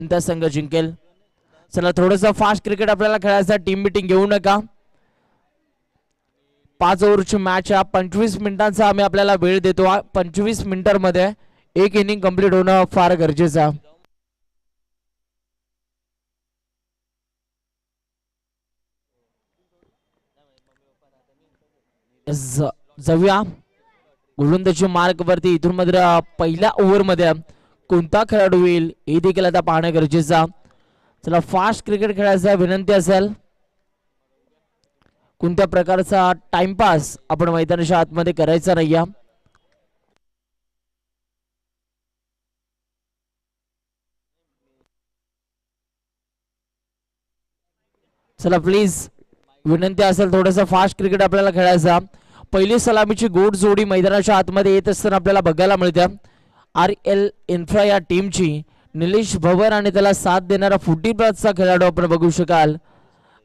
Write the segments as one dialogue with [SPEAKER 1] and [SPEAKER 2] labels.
[SPEAKER 1] त्या संघ जिंकेल. चला थोडंसं फास्ट क्रिकेट आपल्याला खेळायचं, टीम मीटिंग घेऊ नका. 5 ओव्हरची मॅच आहे, 25 मिनिटांचा आम्ही आपल्याला वेळ देतो. 25 मिनिटांमध्ये एक इनिंग कंप्लीट होणं फार गरजेचं आहे. जाऊया गोलंदाजी मार्क वरती. इथून मात्र पहिल्या ओव्हर मध्ये कोणता खेळाडू येईल हे देखील आता पाहणं गरजेचं. चला फास्ट क्रिकेट खेळायचा विनंती असेल. कोणत्या प्रकारचा टाइमपास आपण मैदानाच्या आतमध्ये करायचा नाही. चला प्लीज विनंती असेल, थोडंसं फास्ट क्रिकेट आपल्याला खेळायचा. पहिली सलामीची गोड जोडी मैदानाच्या आतमध्ये येत असताना आपल्याला बघायला मिळते. RL इन्फ्रा या टीमची निलेश भवर आणि त्याला साथ देणारा फुटीपथचा खेळाडू आपण बघू शकाल,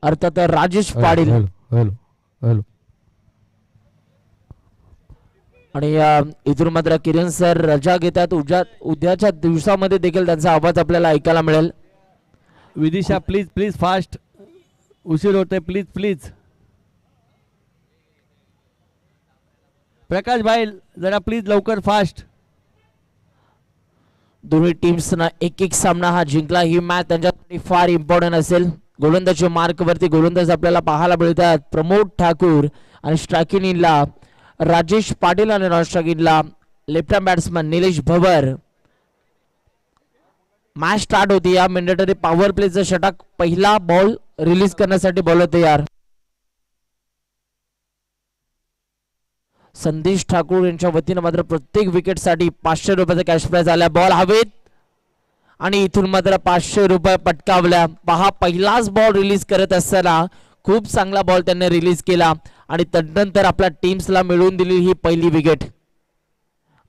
[SPEAKER 1] अर्थात राजेश पाटील. आणि इथून मात्र किरण सर रजा घेतात. उद्याच्या दिवसामध्ये देखील त्यांचा आवाज आपल्याला ऐकायला मिळेल.
[SPEAKER 2] विदिशा प्लीज प्लीज फास्ट, उशीर होते प्लीज प्लीज. प्रकाश भाई जरा प्लीज लवकर फास्ट.
[SPEAKER 1] दोन्ही टीम्सना एक एक सामना हा जिंकला. ही मॅच त्यांच्यासाठी फार इम्पॉर्टंट असेल. गोलंदाजी मार्क वरती गोलंदाज आपल्याला पाहायला मिळतात प्रमोद ठाकूर आणि स्ट्रायकिंगला राजेश पाटील आणि नॉन स्ट्रायकिंगला left hand batsman Nilesh Bhavar. Match start होती. या मॅन्डेटरी पॉवर प्लेचा षटक, पहिला बॉल रिलीज करण्यासाठी बॉलर तयार. संदेश ठाकूर यांच्या वतीने मात्र प्रत्येक विकेट साठी 500 रुपयाचा कॅश प्राइज आला. बॉल हवेत आणि इथून मात्र 500 रुपये पटकावल्या. पहा पहिलाच बॉल रिलीज करत असताना खूप चांगला बॉल त्यांनी रिलीज केला आणि तदनंतर आपल्या टीम्सला मिळवून दिली ही पहिली विकेट.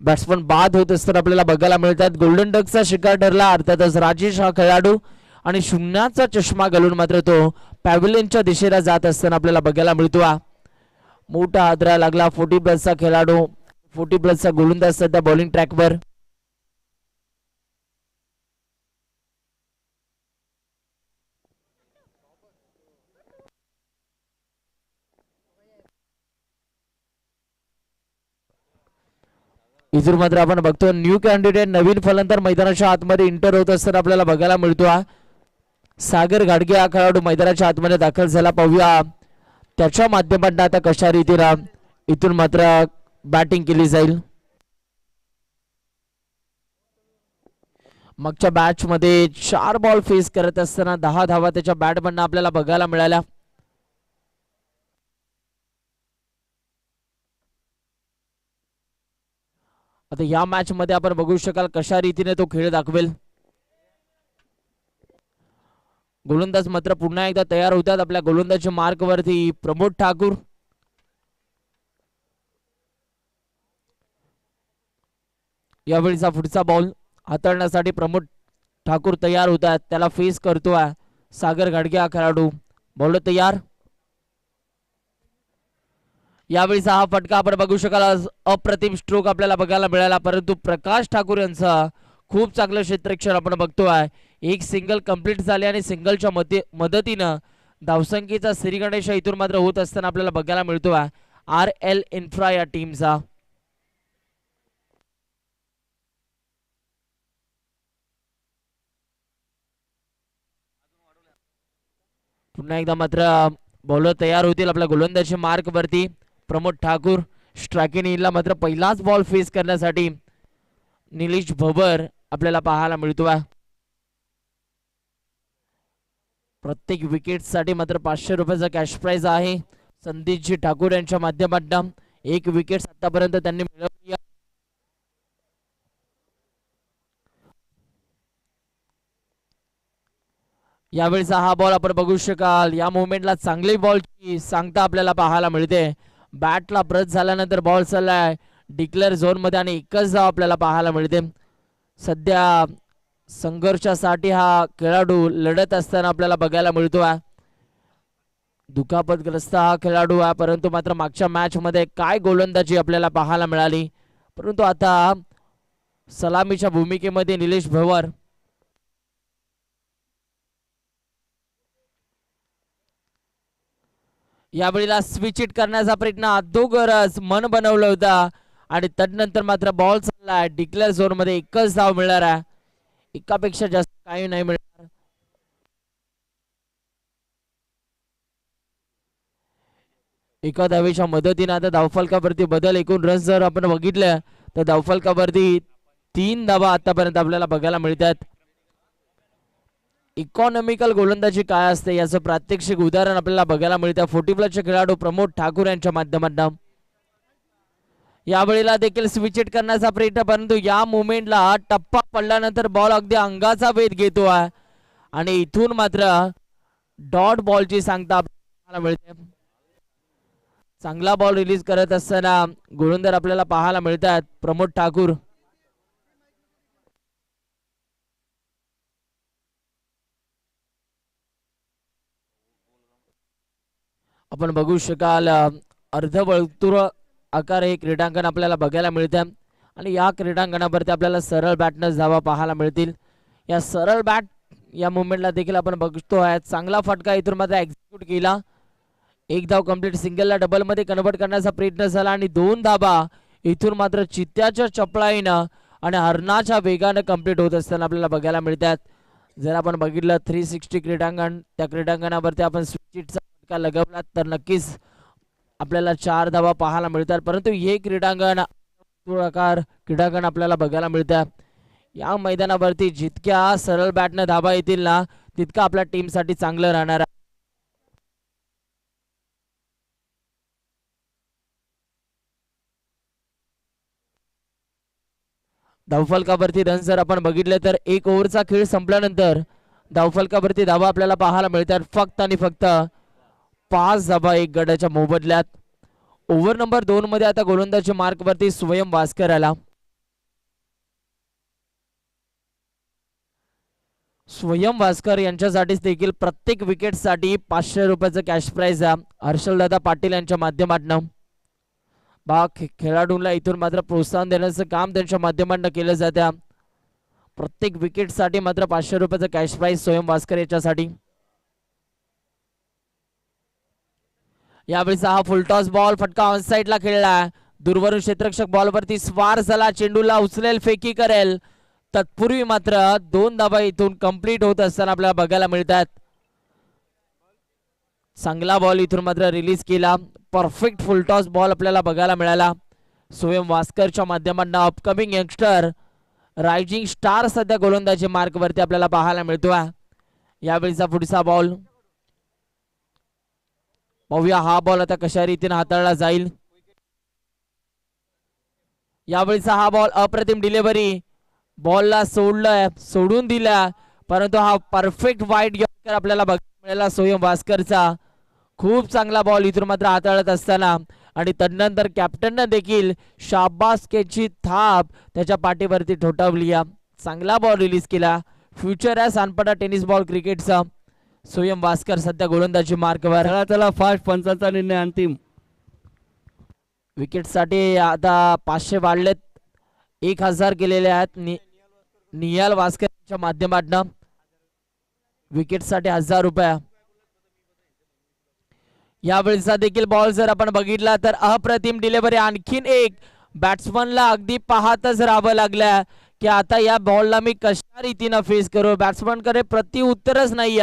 [SPEAKER 1] बॅट्समन बाद होत असताना आपल्याला बघायला मिळतात. गोल्डन डकचा शिकार ठरला अर्थातच राजेश हा खेळाडू, आणि शून्याचा चष्मा घालून मात्र तो पॅव्हिलियनच्या दिशेला जात असताना आपल्याला बघायला मिळतो. मोठा हादरा लागला. 40+ खेळाडू, 40+ गोलंदाज सध्या बॉलिंग ट्रॅकवर. इथून मात्र आपण बघतो न्यू कॅन्डिडेट नवीन फलंदाज मैदानाच्या आतमध्ये इंटर होत असताना आपल्याला बघायला मिळतो. सागर घाडगे हा खेळाडू मैदानाच्या आतमध्ये दाखल झाला. पाहूया त्याच्या माध्यमातून आता कशा रीतीने इथून मात्र बॅटिंग केली जाईल. मागच्या मॅच मध्ये 4 बॉल फेस करत असताना 10 धावा त्याच्या बॅटमधून आपल्याला बघायला मिळाल्या. आता या मॅच मध्ये आपण बघू शकाल कशा रीतीने तो खेळ दाखवेल. गोलंदाज मात्र पुन्हा एकदा तयार होतात. आपल्या गोलंदाजी मार्क वरती प्रमोद ठाकूर. यावेळीचा पुढचा बॉल हाताळण्यासाठी प्रमोद ठाकूर तयार होतात. त्याला फेस करतोय सागर घाडगे हा खेळाडू. बॉलर तयार. यावेळीचा हा फटका आपण बघू शकाल. अप्रतिम स्ट्रोक आपल्याला बघायला मिळाला, परंतु प्रकाश ठाकूर यांचा खूप चांगलं क्षेत्ररक्षण आपण बघतोय. एक सिंगल कंप्लीट झाले आणि सिंगलच्या मदतीनं धावसंख्येचा श्रीगणेश इथून मात्र होत असताना आपल्याला बघायला मिळतोय RL इन्फ्रा या टीमचा. पुन्हा एकदा मात्र बॉलर तयार होतील आपल्या गोलंदाजी मार्क वरती. प्रमोद ठाकूर स्ट्रायकिंगला मात्र पहिलाच बॉल फेस करण्यासाठी निलेश भवर आपल्याला पाहायला मिळतोय. प्रत्येक विकेट साठी मात्र 500 रुपयाचा कॅश प्राइज आहे. संदीपजी ठाकूर यांच्या माध्यमातून 1 विकेट आतापर्यंत त्यांनी मिळवली. यावेळीचा हा बॉल आपण बघू शकाल. या मोमेंटला चांगली बॉलची सांगता आपल्याला पाहायला मिळते. बॅटला ब्रश झाल्यानंतर बॉल चाललाय डिक्लेअर झोन मध्ये आणि एकच धाव आपल्याला पाहायला मिळते. सध्या संघर्षासाठी हा खेळाडू लढत असताना आपल्याला बघायला मिळतोय. दुखापतग्रस्त हा खेळाडू आहे, परंतु मात्र मागच्या मॅच मध्ये काय गोलंदाजी आपल्याला पाहायला मिळाली. परंतु आता सलामीच्या भूमिकेमध्ये निलेश भवर यावेळेला स्विच इट करण्याचा प्रयत्न अगोदरच मन बनवलं होता आणि तदनंतर मात्र बॉल चाललाय डिक्लेअर झोन मध्ये. एकच धाव मिळणार आहे, एकापेक्षा जास्त काही नाही मिळणार. एका धावेच्या मदतीने आता धावफलकावरती बदल. एकूण रन जर आपण बघितलं तर धावफलकावरती 3 धावा आतापर्यंत आपल्याला बघायला मिळतात. इकॉनॉमिकल गोलंदाजी काय असते याचं प्रात्यक्षिक उदाहरण आपल्याला बघायला मिळतं 40+ खेळाडू प्रमोद ठाकूर यांच्या माध्यमातून. यावेळेला देखील स्विच इट करण्याचा प्रयत्न, परंतु या मुवमेंटला टप्पा पडल्यानंतर बॉल अगदी अंगाचा वेध घेतो आहे आणि इथून मात्र डॉट बॉलची सांगता आपल्याला मिळते. चांगला बॉल रिलीज करत असताना गोलंदाज आपल्याला पाहायला मिळतात प्रमोद ठाकूर. आपण बघू शकाल अर्धवर्तुळ आकार हे क्रीडांगण आपल्याला बघायला मिळतं आणि या क्रीडांगणावरती आपल्याला सरळ बॅटनं धावा पाहायला मिळतील. या सरळ बॅट या मुवमेंटला देखील आपण बघतो आहे. चांगला फटका इथून मात्र एक्झिक्यूट केला. एक धाव कंप्लीट, सिंगलला डबल मध्ये कन्वर्ट करण्याचा प्रयत्न झाला आणि 2 धावा इथून मात्र चित्त्याच्या चपळाईनं आणि हरणाच्या वेगानं कंप्लीट होत असताना आपल्याला बघायला मिळतात. जर आपण बघितलं 360 क्रीडांगण, त्या क्रीडांगणावरती आपण स्विचचा फटका लगवला तर नक्कीच आपल्याला 4 धावा पाहायला मिळतात. परंतु हे क्रीडांगण क्रीडांगण आपल्याला बघायला मिळतात. या मैदानावरती जितक्या सरळ बॅटनं धावा येतील ना तितका आपल्या टीमसाठी चांगलं राहणार. धावफलकावरती रन जर आपण बघितले तर 1 ओव्हरचा खेळ संपल्यानंतर धावफलकावरती धावा आपल्याला पाहायला मिळतात फक्त आणि फक्त 5 धावा 1 गडाच्या मोबदल्यात. ओव्हर नंबर 2 मध्ये आता गोलंदाजी मार्क वरती स्वयं वास्कर आला. स्वयं वास्कर यांच्यासाठीच देखील प्रत्येक विकेट साठी 500 रुपयाचं कॅश प्राइज आहे हर्षलदादा पाटील यांच्या माध्यमातून. खेळाडूंना इथून मात्र प्रोत्साहन देण्याचं काम त्यांच्या माध्यमातून केलं जातं. प्रत्येक विकेट साठी मात्र 500 रुपयाचं कॅश प्राइज स्वयं वास्कर याच्यासाठी. यावेळी हा फुलटॉस बॉल फटका ऑन साइड ला खेळला. दूरवरून क्षेत्ररक्षक बॉलवरती स्वार झाला, चेंडूला उचलेल, फेकी करेल. तत्पूर्वी मात्र 2 धावा इथून कंप्लीट होत असताना आपल्याला बघायला मिळतात. चांगला बॉल इथून मात्र रिलीज केला. परफेक्ट फुलटॉस बॉल आपल्याला बघायला मिळाला स्वयं वास्करच्या माध्यमातून. अपकमिंग यंगस्टर रायझिंग स्टार सध्या गोलंदाजी मार्क वरती आपल्याला पाहायला मिळतो. यावेळीचा पुढचा बॉल पाहूया, हा बॉल आता कशा रीतीने हाताळला जाईल. यावेळीचा हा बॉल अप्रतिम डिलिव्हरी, बॉलला सोडून दिला, परंतु हा परफेक्ट वाईड यॉर्कर आपल्याला बघायला मिळाला स्वयं वास्करचा. खूप चांगला बॉल इथून मात्र हाताळत असताना आणि तदनंतर कॅप्टनने देखील शाबासकीची थाप त्याच्या पाठीवरती ठोठावली. चांगला बॉल रिलीज केला. फ्युचर आहे सानपाडा टेनिस बॉल क्रिकेटचा. स्वयं वास्कर सध्या गोलंदाजी मार्कवर.
[SPEAKER 2] चला चला फास्ट, पंचांचा निर्णय अंतिम.
[SPEAKER 1] विकेट साठी आता 500 वाढलेत, 1000 केलेले आहेत निहाल वास्कर यांच्या माध्यमातून. विकेट साठी 1000 रुपये. यावेळीचा देखील बॉल जर आपण बघितला तर अप्रतिम डिलिव्हरी. आणखीन एक बॅट्समनला अगदी पाहतच राहावं लागलं की आता या बॉलला मी कशा रीतीनं फेस करू. बॅट्समन कडे प्रति उत्तरच नाही.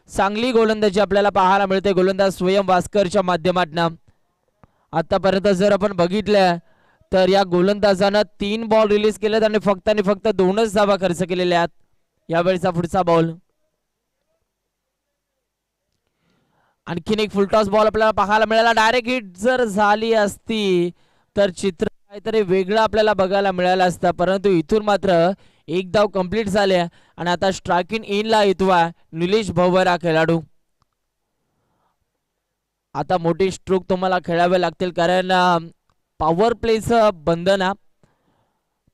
[SPEAKER 1] चांगली गोलंदाजी आपल्याला पाहायला मिळते गोलंदाज स्वयं वास्करच्या माध्यमातून. आतापर्यंत जर आपण बघितलं तर या गोलंदाजानं 3 बॉल रिलीज केलेत आणि फक्त 2च धावा खर्च केलेल्या आहेत. यावेळीचा पुढचा बॉल, आणखीन एक फुलटॉस बॉल आपल्याला पाहायला मिळाला. डायरेक्ट हिट जर झाली असती तर चित्र काहीतरी वेगळं आपल्याला बघायला मिळालं असतं, परंतु इथून मात्र 1 धाव कंप्लीट झाले आणि आता स्ट्रायकिंग इन ला येतोय निलेश भवर हा खेळाडू. आता मोठी स्ट्रोक तुम्हाला खेळावे लागतील कारण पॉवर प्लेचं बंधन.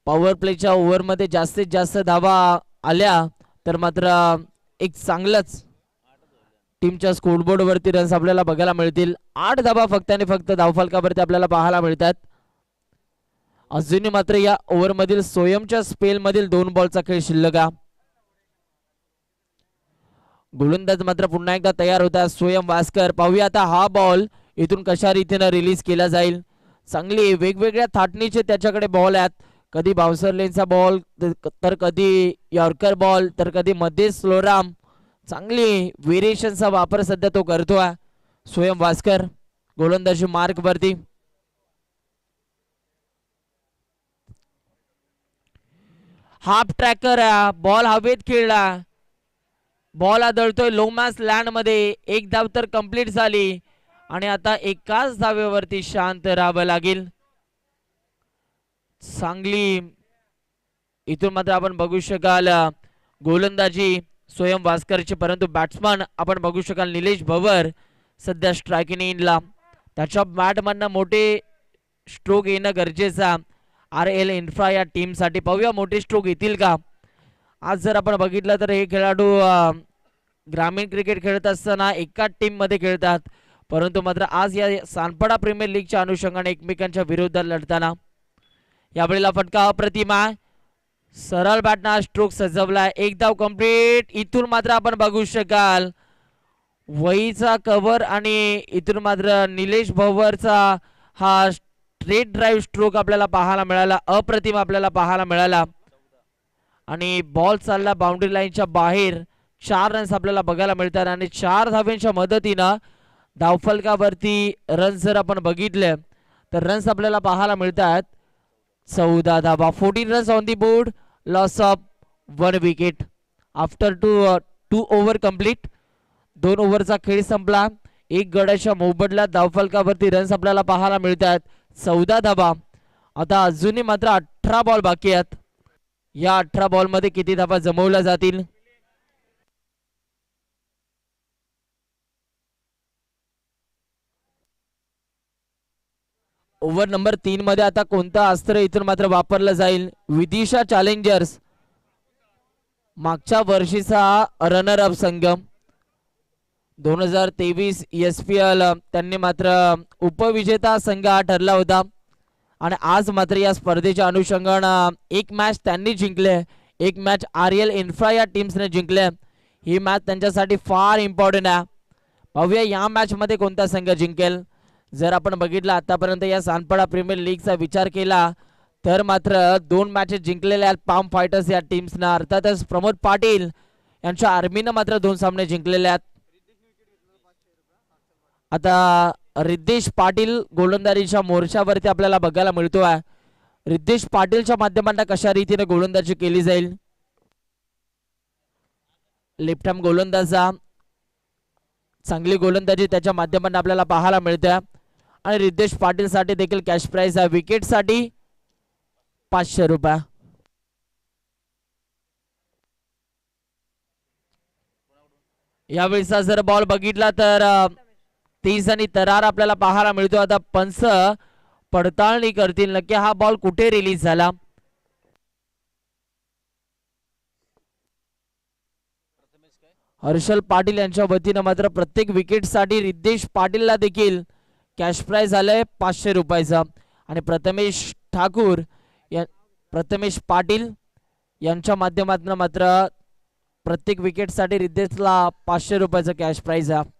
[SPEAKER 1] पॉवर प्लेच्या ओव्हर मध्ये जास्तीत जास्त धावा आल्या तर मात्र एक चांगलंच टीमच्या स्कोरबोर्ड वरती रन्स आपल्याला बघायला मिळतील. 8 धावा फक्त आणि फक्त धावफलकावरती आपल्याला पाहायला मिळतात. अजूनही मात्र या ओव्हर मधील स्वयंच्या स्पेल मधील 2 बॉलचा खेळ शिल्लक. गोलंदाज मात्र पुन्हा एकदा तयार होता स्वयं वास्कर. पाहूया आता हा बॉल इथून कशा रीतीनं रिलीज केला जाईल. चांगली वेगवेगळ्या थाटणीचे त्याच्याकडे बॉल आहेत. कधी बाउन्सर लेनचा बॉल तर कधी यॉर्कर बॉल तर कधी मध्ये स्लोराम. चांगली व्हेरिएशनचा वापर सध्या तो करतोय. स्वयं भास्कर गोलंदाजी मार्क वरती. हाफ ट्रॅकर बॉल हवेत खेळला. बॉल आदळतोय लो मॅच लँड मध्ये. एक धाव तर कंप्लीट झाली आणि आता एकाच धावेवरती शांत राहावं लागेल. चांगली इथून मात्र आपण बघू शकाल गोलंदाजी स्वयं भास्करची, परंतु बॅट्समन आपण बघू शकाल निलेश भवर सध्या स्ट्रायकिंग इनला. त्याच्या बॅटमधनं मोठे स्ट्रोक येणं गरजेचं RL इन्फ्रा या टीमसाठी. पाहूया मोठे स्ट्रोक येतील का. आज जर आपण बघितलं तर हे खेळाडू ग्रामीण क्रिकेट खेळत असताना एकाच टीम मध्ये खेळतात, परंतु मात्र आज या सानपाडा प्रीमियर लीगच्या अनुषंगाने एकमेकांच्या विरोधात लढताना. यावेळेला फटका अप्रतिम आहे. सरळ बॅटना स्ट्रोक सजवलाय. एक धाव कंप्लीट. इथून मात्र आपण बघू शकाल वहीचा कव्हर आणि इथून मात्र निलेश भवरचा हा स्ट्रेट ड्राईव्ह स्ट्रोक आपल्याला पाहायला मिळाला. अप्रतिम आपल्याला पाहायला मिळाला आणि बॉल चालला बाउंड्री लाईनच्या बाहेर. 4 रन्स आपल्याला बघायला मिळतात आणि 4 धाव्यांच्या मदतीनं धावफलकावरती रन्स जर आपण बघितले तर रन्स आपल्याला पाहायला मिळतात 14 धावा. 14 runs on the board. Loss of 1 wicket after 2 over complete. 2 ओव्हरचा खेळ संपला. 1 गड्याच्या मोबदल्यात धावफलकावरती रन्स आपल्याला पाहायला मिळतात 14 धावा. आता अजूनही मात्र 18 बॉल बाकी आहेत. या 18 बॉल मध्ये किती धावा जमवल्या जातील. ओव्हर नंबर 3 मध्ये आता कोणता अस्त्र इथून मात्र वापरलं जाईल. विदिशा चॅलेंजर्स मागच्या वर्षीचा रनर अप संघ 2023 SPL त्यांनी मात्र उपविजेता संघ हा ठरला होता आणि आज मात्र या स्पर्धेच्या अनुषंगानं एक मॅच त्यांनी जिंकले, एक मॅच RL इन्फ्रा या टीम्सने जिंकले. ही मॅच त्यांच्यासाठी फार इम्पॉर्टंट आहे. पाहूया या मॅच मध्ये कोणता संघ जिंकेल. जर आपण बघितलं आतापर्यंत या सानपाडा प्रीमियर लीगचा विचार केला तर मात्र 2 मॅचेस जिंकलेल्या आहेत पाम फायटर्स या टीम्सनं. अर्थातच प्रमोद पाटील यांच्या आर्मीनं मात्र 2 सामने जिंकलेले आहेत. आता रिद्धेश पाटील गोलंदाजीच्या मोर्चावरती आपल्याला बघायला मिळतोय. रिद्धेश पाटीलच्या माध्यमातून कशा रीतीने गोलंदाजी केली जाईल. लेफ्ट हँड गोलंदाजा चांगली गोलंदाजी त्याच्या माध्यमातून आपल्याला पाहायला मिळते आणि रिद्धेश पाटील साठी देखील कॅश प्राइज आहे. विकेट साठी 500 रुपये. यावेळीचा जर बॉल बघितला तर 30 आणि तरार आपल्याला पाहायला मिळतो. आता पंच पडताळणी करतील नक्की हा बॉल कुठे रिलीज झाला. हर्षल पाटील यांच्या वतीनं मात्र प्रत्येक विकेट साठी रिद्धेश पाटीलला देखील कॅश प्राइज आलंय 500 रुपयाचा आणि प्रथमेश पाटील यांच्या माध्यमातून मात्र प्रत्येक विकेट साठी रिद्धेशला 500 रुपयाचा कॅश प्राइज आहे.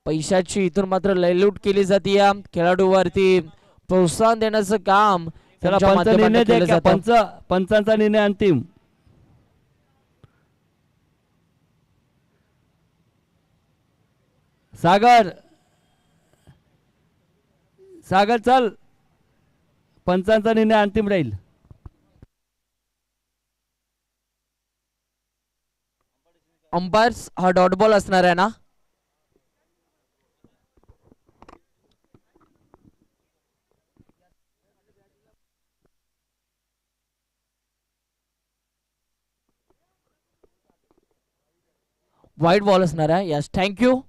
[SPEAKER 1] पैशाची इथून मात्र लयलूट केली जाते. खेळाडूवरती प्रोत्साहन देण्याचं काम त्यांच्या माध्यमातून केलं जातं.
[SPEAKER 2] पंचांचा निर्णय अंतिम. सागर चल. पंचांचा निर्णय अंतिम राहील.
[SPEAKER 1] अंपायर्स हा डॉट बॉल असणार आहे ना. व्हाईट बॉल असणार आहे. Yes thank you.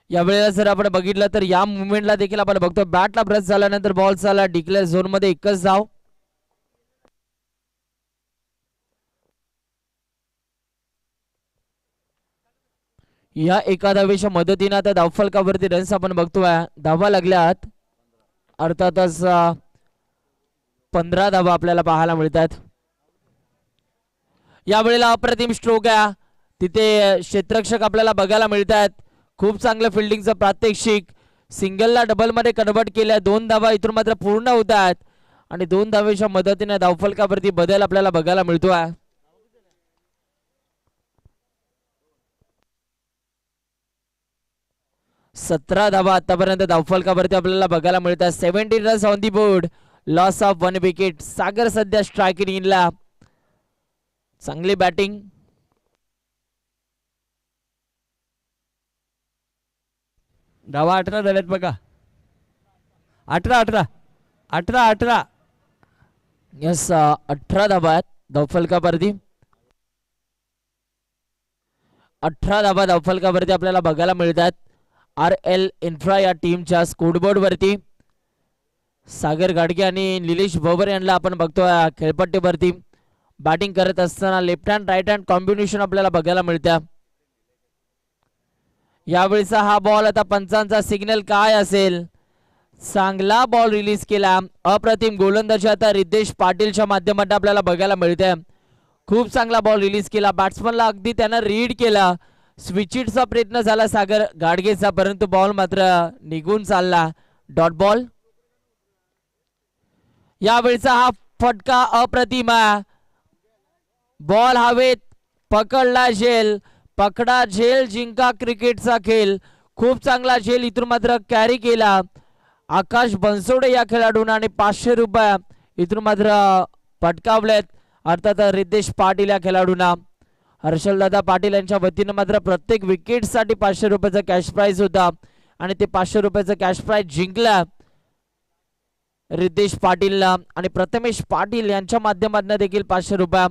[SPEAKER 1] या वेळेला जर आपण बघितलं तर या मुवमेंटला देखील आपण बघतो बॅटला ब्रश झाल्यानंतर बॉल चालला डिक्लेअर झोन मध्ये एकच धाव. या एका धावेच्या मदतीने आता धावफलकावरती रन्स आपण बघतोय. धावा लागल्यात अर्थातच 15 धावा आपल्याला पाहायला मिळतात. यावेळेला अप्रतिम स्ट्रोक आहे, तिथे क्षेत्ररक्षक आपल्याला बघायला मिळत आहेत. खूप चांगलं फिल्डिंगचं प्रात्यक्षिक. सिंगलला डबल मध्ये कन्वर्ट केल्या. 2 धावा इथून मात्र पूर्ण होत आहेत आणि 2 धावेच्या मदतीने धावफलकावरती बदल आपल्याला बघायला मिळतोय. 17 धावा आतापर्यंत धावफलकावरती आपल्याला बघायला मिळतात. 17 runs on the board, loss of 1 wicket. Sagar सध्या स्ट्राईक इनला. चांगली बॅटिंग.
[SPEAKER 2] धावा 18 झाल्यात बघा. 18.
[SPEAKER 1] यस, 18 धावा आहेत धावफलकावरती. 18 धावा धावफलकावरती आपल्याला बघायला मिळतात. RL इन्फ्रा या टीमच्या स्कोरबोर्ड वरती सागर गाडगे आणि निलेश भोबर यांना आपण बघतोय खेळपट्टीवरती बॅटिंग करत असताना. Left hand right hand combination आपल्याला बघायला मिळतं. यावेळीचा हा बॉल आता पंचांचा सिग्नल काय असेल? चांगला बॉल रिलीज केला. अप्रतिम गोलंदाजी आता रिद्धेश पाटीलच्या माध्यमातून आपल्याला बघायला मिळते. खूप चांगला बॉल रिलीज केला. बॅट्समनला अगदी त्यानं रीड केला. स्विचिटचा प्रयत्न झाला सागर गाडगेचा, परंतु बॉल मात्र निघून चालला. Dot ball. यावेळीचा हा फटका अप्रतिम. बॉल हवेत, पकडला झेल. पकडा झेल जिंका क्रिकेटचा खेळ. खूप चांगला झेल इथून मात्र कॅरी केला आकाश बनसोडे या खेळाडूंना आणि 500 रुपये इथून मात्र पटकावलेत अर्थात रिद्धेश पाटील या खेळाडूंना. हर्षलदादा पाटील यांच्या वतीनं मात्र प्रत्येक विकेटसाठी 500 रुपयाचा कॅश प्राइज होता आणि ते 500 रुपयाचा कॅश प्राइज जिंकला रिद्धेश पाटीलला. आणि प्रथमेश पाटील यांच्या माध्यमातून देखील 500 रुपये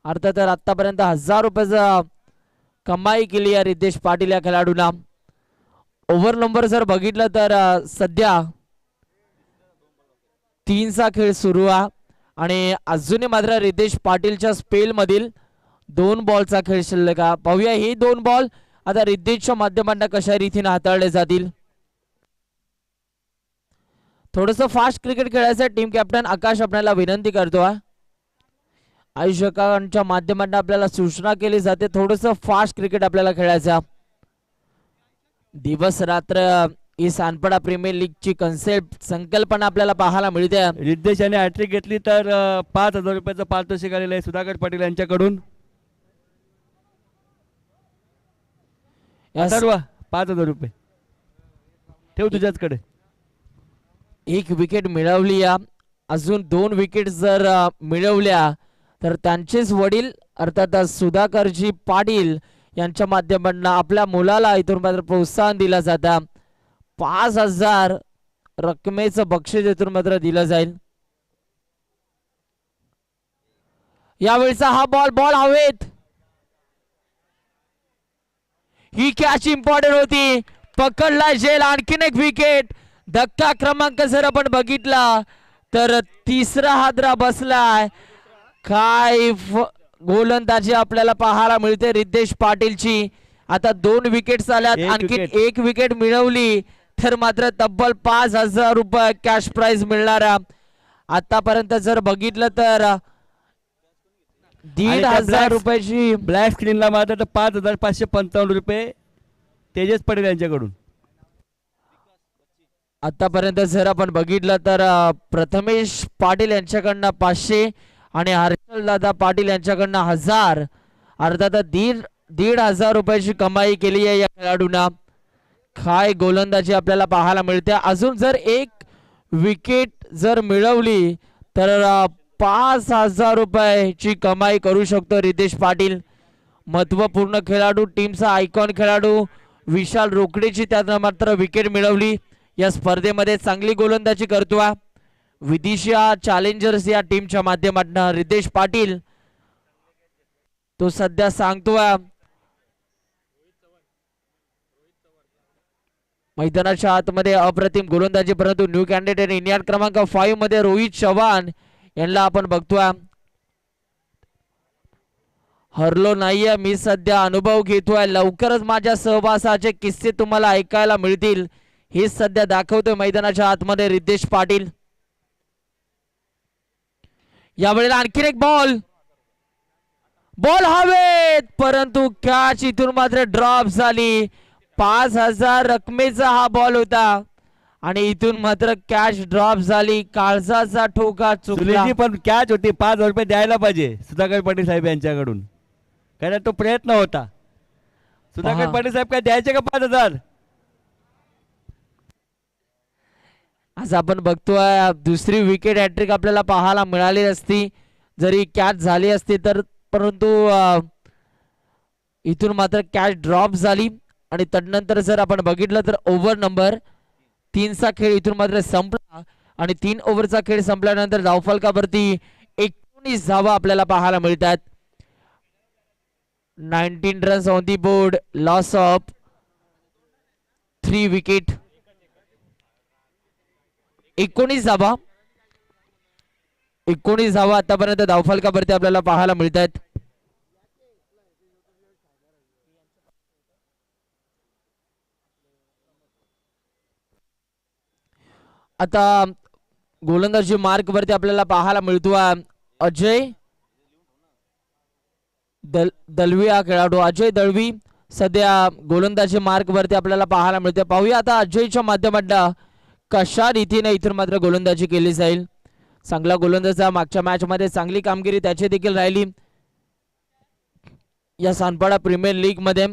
[SPEAKER 1] अर्थात आतापर्यंत 1000 रुपयाचा कमाई केली आहे रिद्धेश पाटील या खेळाडूंना. ओव्हर नंबर जर बघितलं तर सध्या 3चा खेळ सुरू आहे आणि अजूनही मात्र रिद्धेश पाटीलच्या स्पेल मधील 2 बॉलचा खेळ शिल्लक आहे. पाहूया ही 2 बॉल आता रिद्धेशच्या माध्यमातून कशा रीतीने हाताळले जातील. थोडस फास्ट क्रिकेट खेळायचं टीम कॅप्टन आकाश आपल्याला विनंती करतोय. आयोजकांच्या माध्यमातून आपल्याला सूचना केली जाते थोडस फास्ट क्रिकेट आपल्याला खेळायचं. दिवस रात्र ही सानपडा प्रीमियर लीग ची कन्सेप्ट संकल्पना आपल्याला पाहायला मिळते.
[SPEAKER 2] रिद्धेश यांनी हॅट्रिक घेतली तर 5000 रुपयाचं पारितोषिक आलेलं आहे सुधाकर पाटील यांच्याकडून. सर्व 5000 रुपये ठेव तुझ्याचकडे.
[SPEAKER 1] 1 विकेट मिळवली या, अजून 2 विकेट जर मिळवल्या तर त्यांचेच वडील अर्थात सुधाकरजी पाटील यांच्या माध्यमातून आपल्या मुलाला इथून मात्र प्रोत्साहन दिलं जातं. 5000 रकमेचं बक्षीस इथून मात्र दिलं जाईल. यावेळीचा हा बॉल हवेत. ही कॅच इम्पॉर्टंट होती. पकडला झेल. आणखीन 1 विकेट. धक्का क्रमांक जर आपण बघितला तर 3रा हादरा बसलाय. काय गोलंदाजी आपल्याला पाहायला मिळते रिद्धेश पाटीलची. आता 2 विकेट्स आल्यात. आणखी 1 विकेट मिळवली तर मात्र तब्बल 5000 रुपये कॅश प्राइज मिळणार. आतापर्यंत जर बघितलं तर 1500 रुपयाची
[SPEAKER 2] ब्लॅक स्क्रीनला मात्र 5555 रुपये तेजस पटेल यांच्याकडून.
[SPEAKER 1] आतापर्यंत जर आपण बघितलं तर प्रथमेश पाटील यांच्याकडनं 500 आणि हर्षलदादा पाटील यांच्याकडनं 1000 अर्थात 1500 रुपयाची कमाई केली आहे या खेळाडूंना. काय गोलंदाजी आपल्याला पाहायला मिळते. अजून जर 1 विकेट जर मिळवली तर 5000 रुपयाची कमाई करू शकतो रिद्धेश पाटील. महत्वपूर्ण खेळाडू, टीमचा आयकॉन खेळाडू विशाल रोकडेची त्यानं मात्र विकेट मिळवली. या स्पर्धेमध्ये चांगली गोलंदाजी करतोय विदिशा चॅलेंजर्स या टीमच्या माध्यमातून रिद्धेश पाटील. तो सध्या सांगतोय मैदानाच्या आतमध्ये अप्रतिम गोलंदाजी, परंतु न्यू कॅन्डिडेट इंडियन क्रमांक 5 मध्ये रोहित चव्हाण यांना आपण बघतोय. हरलो नाहीये मी, सध्या अनुभव घेतोय. लवकरच माझ्या सहवासाचे किस्से तुम्हाला ऐकायला मिळतील हे सध्या दाखवतोय मैदानाच्या आतमध्ये रिद्धेश पाटील. यावेळेला आणखीन 1 बॉल बॉल हवेत, परंतु कॅच इथून मात्र ड्रॉप झाली. 5,000 रकमेचा हा बॉल होता आणि इथून मात्र कॅच ड्रॉप झाली. काळजाचा ठोका चुकला.
[SPEAKER 2] सुनीलजी पण कॅच होती, 5,000 रुपये द्यायला पाहिजे सुधाकर पाटील साहेब यांच्याकडून, कारण तो प्रयत्न होता. सुधाकर
[SPEAKER 1] पहा.
[SPEAKER 2] पाटील साहेब काय द्यायचे का 5,000?
[SPEAKER 1] आज आपण बघतोय दुसरी विकेट हॅट्रिक आपल्याला पाहायला मिळाली असती जरी कॅच झाली असती तर, परंतु इथून मात्र कॅच ड्रॉप झाली. आणि तदनंतर जर आपण बघितलं तर ओव्हर नंबर 3चा खेळ इथून मात्र संपला आणि 3 ओव्हरचा खेळ संपल्यानंतर धावफलकावरती 19 धावा आपल्याला पाहायला मिळतात. 19 runs on the board, loss of 3 wicket. 19 धावा, 19 धावा आतापर्यंत धावफलकावरती आपल्याला पाहायला मिळतात. आता गोलंदाजी मार्क वरती आपल्याला पाहायला मिळतो अजय दलवी हा खेळाडू. अजय दळवी सध्या गोलंदाजी मार्क वरती आपल्याला पाहायला मिळते. पाहूया आता अजयच्या माध्यमातून कशा रीतीने इथून मात्र गोलंदाजी केली जाईल. चांगला गोलंदाज, मागच्या मॅच मध्ये चांगली कामगिरी त्याची देखील राहिली. या सानपाडा प्रीमियर लीग मध्ये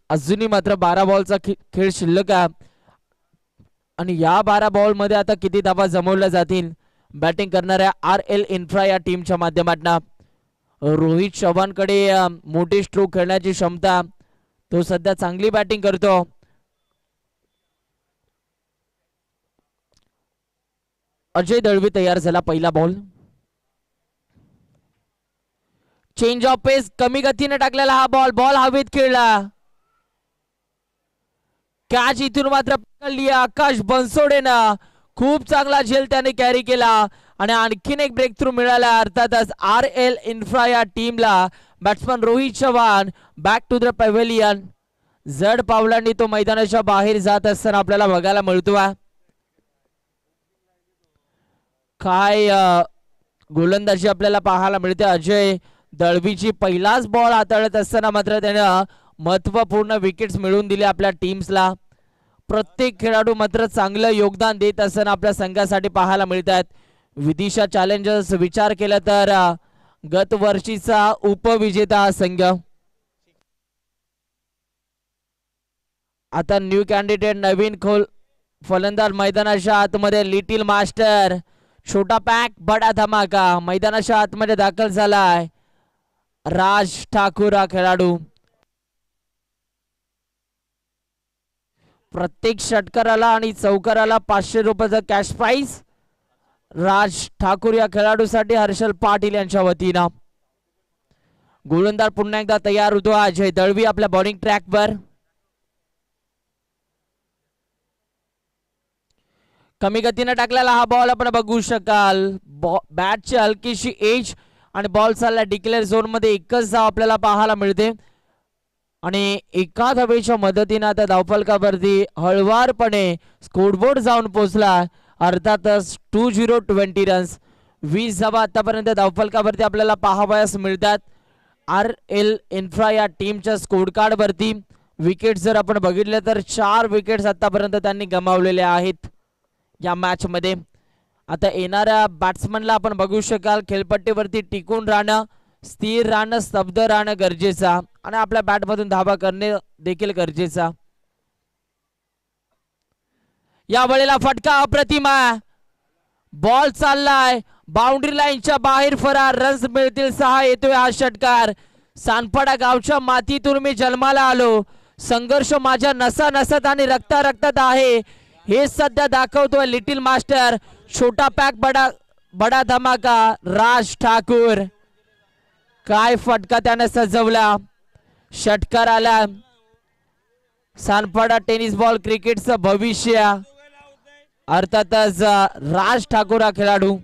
[SPEAKER 1] अजूनही मात्र 12 बॉलचा खेळ शिल्लक आहे आणि या 12 बॉल मध्ये आता किती धावा जमवल्या जातील बॅटिंग करणाऱ्या RL इन्फ्रा या टीमच्या माध्यमातून. रोहित चव्हाणकडे मोठी स्ट्रोक खेळण्याची क्षमता, तो सध्या चांगली बॅटिंग करतो. अजय दळवी तयार झाला. पहिला बॉल, चेंज ऑफ पेस, कमी गतीने टाकलेला हा बॉल, बॉल हवेत खेळला. कॅच इथून मात्र पकडली आकाश बनसोडेनं. खूप चांगला झेल त्याने कॅरी केला आणि आणखीन एक ब्रेक थ्रू मिळाला. अर्थातच RL इन्फ्रा या टीमला. Batsman Rohit Chavan back to the pavilion. जड पावलांनी तो मैदानाच्या बाहेर जात असताना आपल्याला बघायला मिळतो. काय गोलंदाजी आपल्याला पाहायला मिळते. अजय दळवीची पहिलाच बॉल हाताळत असताना मात्र त्यानं महत्वपूर्ण विकेट्स मिळवून दिले आपल्या टीम्सला. प्रत्येक खेळाडू मात्र चांगलं योगदान देत असताना आपल्या संघासाठी पाहायला मिळतात. विदिशा चॅलेंजर्स विचार केला तर गत वर्षीचा उपविजेता हा संघ. आता न्यू कॅन्डिडेट, नवीन फलंदाज मैदानाच्या आतमध्ये. लिटिल मास्टर, छोटा पॅक बडा धमाका मैदानाच्या आतमध्ये दाखल झालाय. राज ठाकूर हा खेळाडू. प्रत्येक षटकाराला आणि चौकाराला 500 रुपयाचा कॅश प्राइज राज ठाकूर या खेळाडूसाठी हर्षल पाटील यांच्या वतीनं. गोलंदाज पुन्हा एकदा तयार होतो अजय दळवी आपल्या बॉलिंग ट्रॅकवर. कमी गतीने टाकलेला हा बॉल आपण बघू शकाल. बॅटची हलकीशी एज आणि बॉल चालला डिक्लेअर झोन मध्ये. एकच धाव आपल्याला पाहायला मिळते आणि एका धावेच्या मदतीने आता धावफलकावरती हळवारपणे स्कोरबोर्ड जाऊन पोहोचला. अर्थातच 2020 रन्स. 20 धावा आतापर्यंत धावफलकावरती आपल्याला पाहावयास मिळतात. RL इन्फ्रा या टीमच्या स्कोर कार्ड वरती विकेट जर आपण बघितले तर 4 विकेट्स आतापर्यंत त्यांनी गमावलेल्या आहेत या मॅच मध्ये. आता येणाऱ्या बॅट्समनला आपण बघू शकाल खेळपट्टीवरती टिकून राहणं, स्थिर राहणं, स्तब्ध राहणं गरजेचा आणि आपल्या बॅट मधून धावा करणे देखील गरजेचा. या वेळेला फटका अप्रतिम आहे. बॉल चाललाय बाउंड्री लाईनच्या बाहेर फरार. रन्स मिळतील 6. येतोय हा षटकार. सानपाडा गावच्या मातीतून मी जन्माला आलो. संघर्ष माझ्या नसा नसात आणि रक्ता रक्तात आहे हे सध्या दाखवतोय लिटिल मास्टर. छोटा पॅक बडा धमाका राज ठाकूर. काय फटका त्याने सजवला. षटकार आला. सानपाडा टेनिस बॉल क्रिकेटचं भविष्य अर्थातच राज ठाकूर हा खेळाडू.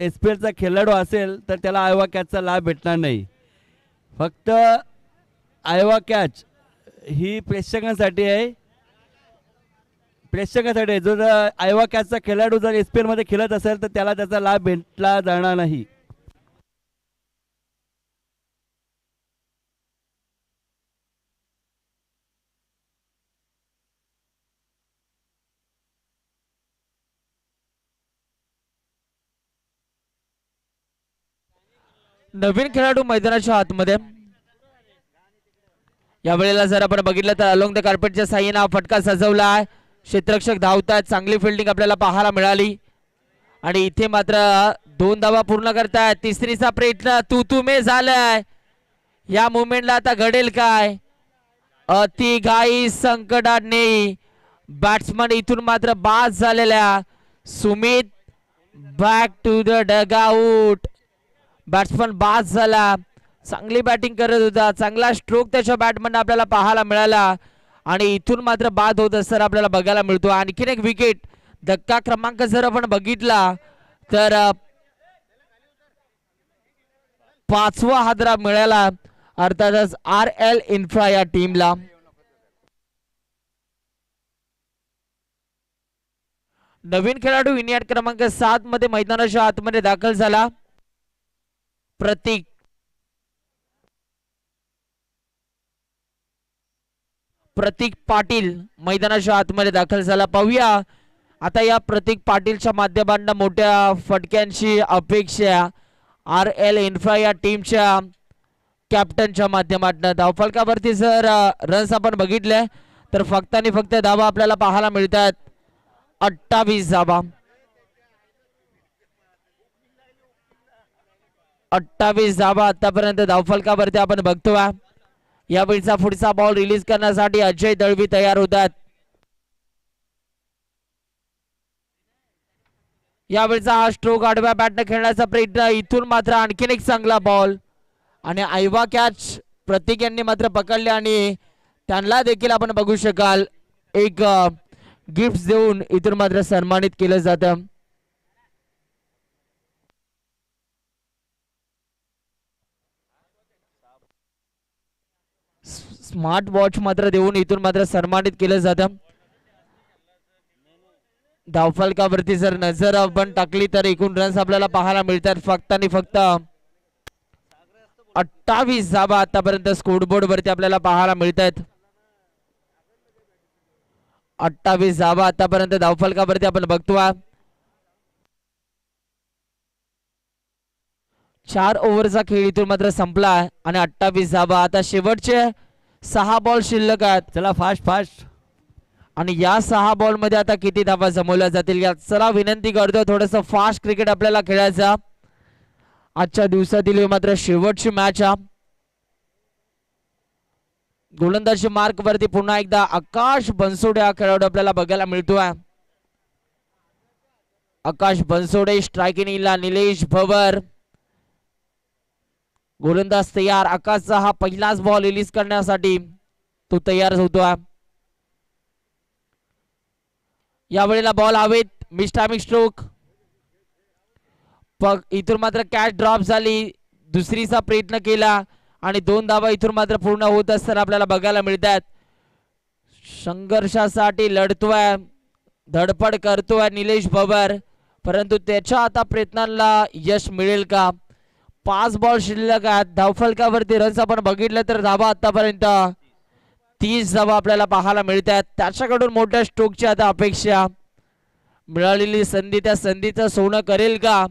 [SPEAKER 2] एसपीएलचा खेळाडू असेल तर त्याला आयवा कॅचचा लाभ भेटणार नाही. फक्त आयवा कॅच ही प्रेक्षकांसाठी आहे. प्रेक्षकांसाठी आहे. जो जर आयवा कॅचचा खेळाडू जर एसपीएल मध्ये खेळत असेल तर त्याला त्याचा लाभ भेटला जाणार नाही.
[SPEAKER 1] नवीन खेळाडू मैदानाच्या आतमध्ये. यावेळेला जर आपण बघितलं तर अलोंग द कार्पेटच्या साह्याने हा फटका सजवला आहे. क्षेत्ररक्षक धावतात. चांगली फिल्डिंग आपल्याला पाहायला मिळाली आणि इथे मात्र 2 धावा पूर्ण करतायत. तिसरीचा प्रयत्न तुतुमे झालाय. या मुवमेंटला आता घडेल काय? अति घाई संकटाने बॅट्समन इथून मात्र बाद झालेल्या. Sumit back to the dugout. Batsman बाद झाला. चांगली बॅटिंग करत होता. चांगला स्ट्रोक त्याच्या बॅटमन आपल्याला पाहायला मिळाला आणि इथून मात्र बाद होत असताना आपल्याला बघायला मिळतो. आणखीन एक विकेट. धक्का क्रमांक जर आपण बघितला तर 5वा हादरा मिळाला अर्थातच RL इन्फ्रा या टीमला. नवीन खेळाडू इनियट क्रमांक 7 मध्ये मैदानाच्या आतमध्ये दाखल झाला. प्रतीक पाटील मैदानाच्या आतमध्ये दाखल झाला. पाहूया आता या प्रतीक पाटीलच्या माध्यमातून मोठ्या फटक्यांची अपेक्षा RL इन्फ्रा या टीमच्या कॅप्टनच्या माध्यमातून. धावफलकावरती जर रन्स आपण बघितले तर फक्त आणि फक्त धावा आपल्याला पाहायला मिळतात. 28 धावा. 28 धावा आतापर्यंत धावफलकावरती आपण बघतोय. यावेळीचा पुढचा बॉल रिलीज करण्यासाठी अजय दळवी तयार होतात. यावेळीचा हा स्ट्रोक आडव्या बॅटने खेळण्याचा प्रयत्न. इथून मात्र आणखीन एक चांगला बॉल आणि आयवा कॅच प्रतीक यांनी मात्र पकडले आणि त्यांना देखील आपण बघू शकाल एक गिफ्ट देऊन इथून मात्र सन्मानित केलं जातं. स्मार्ट वॉच मात्र देऊन इथून मात्र सन्मानित केलं जातं. धावफलकावरती जर नजर आपण टाकली तर एकूण रन्स आपल्याला पाहायला मिळतात फक्त आणि फक्त 28 धावा आतापर्यंत स्कोरबोर्ड वरती आपल्याला पाहायला मिळतात. 28 धावा आतापर्यंत धावफलकावरती आपण बघतोय. 4 ओव्हरचा खेळ इथून मात्र संपला आणि 28 धावा. आता शेवटचे 6 बॉल शिल्लक आहेत.
[SPEAKER 2] चला फास्ट फास्ट.
[SPEAKER 1] आणि या 6 बॉल मध्ये आता किती धावा जमवल्या जातील या चला विनंती करतो. थोडस फास्ट क्रिकेट आपल्याला खेळायचा. आजच्या दिवसातील मात्र शेवटची मॅच. गोलंदाजी मार्क वरती पुन्हा एकदा आकाश बनसोडे हा खेळाडू आपल्याला बघायला मिळतोय. आकाश बनसोडे. स्ट्रायकिंगला निलेश भवर. गोलंदाज तयार. आकाशचा हा पहिलाच बॉल रिलीज करण्यासाठी तो तयार होतोय. यावेळेला बॉल हवेत. मिस्टामिक स्ट्रोक. इथून मात्र कॅच ड्रॉप झाली. दुसरीचा प्रयत्न केला आणि 2 धावा इथून मात्र पूर्ण होत असताना आपल्याला बघायला मिळतात. संघर्षासाठी लढतोय. धडपड करतोय निलेश भवर परंतु त्याच्या आता प्रयत्नांना यश मिळेल का? 5 बॉल शिल्लक आहेत. धावफलकावरती रन्स आपण बघितलं तर धावा आतापर्यंत 30 धावा आपल्याला पाहायला मिळतात. त्याच्याकडून मोठ्या स्ट्रोकची आता अपेक्षा. मिळालेली संधी त्या संधीचं सोनं करेल का?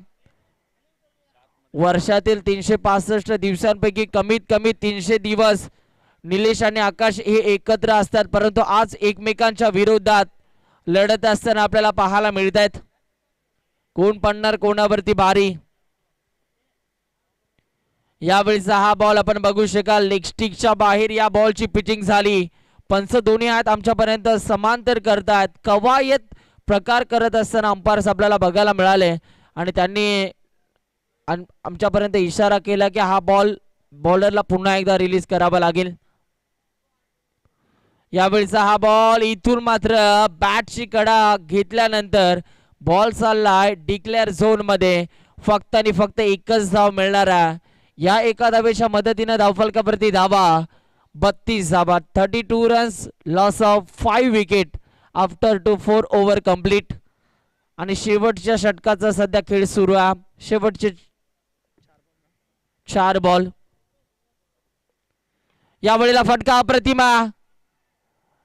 [SPEAKER 1] वर्षातील 365 दिवसांपैकी कमीत कमी 300 दिवस निलेश आणि आकाश हे एकत्र असतात परंतु आज एकमेकांच्या विरोधात लढत असताना आपल्याला पाहायला मिळत आहेत. कोण पडणार कोणावरती भारी? यावेळीचा हा बॉल आपण बघू शकाल लेग स्टिकच्या बाहेर या बॉलची पिचिंग झाली. पंच दोन्ही आहेत आमच्यापर्यंत समांतर करतात. कवायत प्रकार करत असताना अंपायर्स आपल्याला बघायला मिळाले आणि त्यांनी आमच्यापर्यंत इशारा केला की हा बॉल बॉलरला पुन्हा एकदा रिलीज करावा लागेल. यावेळीचा हा बॉल इथून मात्र बॅटची कडा घेतल्यानंतर बॉल चाललाय डिक्लेअर झोन मध्ये. फक्त आणि फक्त एकच धाव मिळणार आहे. या एका धावेच्या मदतीने धावफलकावरती धावा 32 धावा. 32 runs, loss of 5 wicket after 4 over complete. आणि शेवटच्या षटकाचा सध्या खेळ सुरू आहे. शेवटचे 4 बॉल. यावेळेला फटका अप्रतिमा.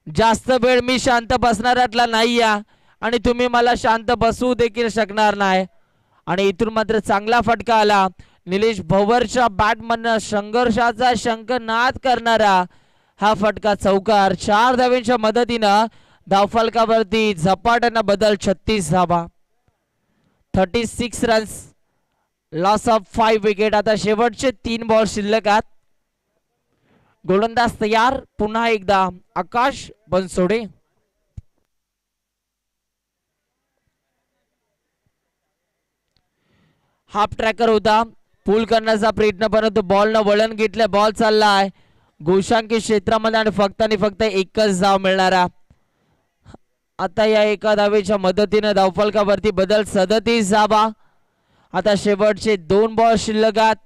[SPEAKER 1] जास्त वेळ मी शांत बसणाऱ्यातला नाही आणि तुम्ही मला शांत बसवू देखील शकणार नाही. आणि इथून मात्र चांगला फटका आला. निलेश भवरच्या बॅटमधनं संघर्षाचा शंखनाद करणारा हा फटका चौकार. 4 धावांच्या मदतीनं धावफलकावरती झपाट्यानं बदल 36 धावा. 36 रन्स, लॉस ऑफ 5 विकेट. आता शेवटचे 3 बॉल शिल्लक आहेत. गोलंदाज तयार. पुन्हा एकदा आकाश बनसोडे. हाफ ट्रॅकर होता, पुल करण्याचा प्रयत्न, परंतु बॉल न वळण घेतलं. बॉल चाललाय गोशांकी क्षेत्रामध्ये आणि फक्त एकच धाव मिळणारा. आता या एका धावेच्या मदतीने धावफलकावरती बदल 37 धावा. आता शेवटचे 2 बॉल शिल्लक आहेत.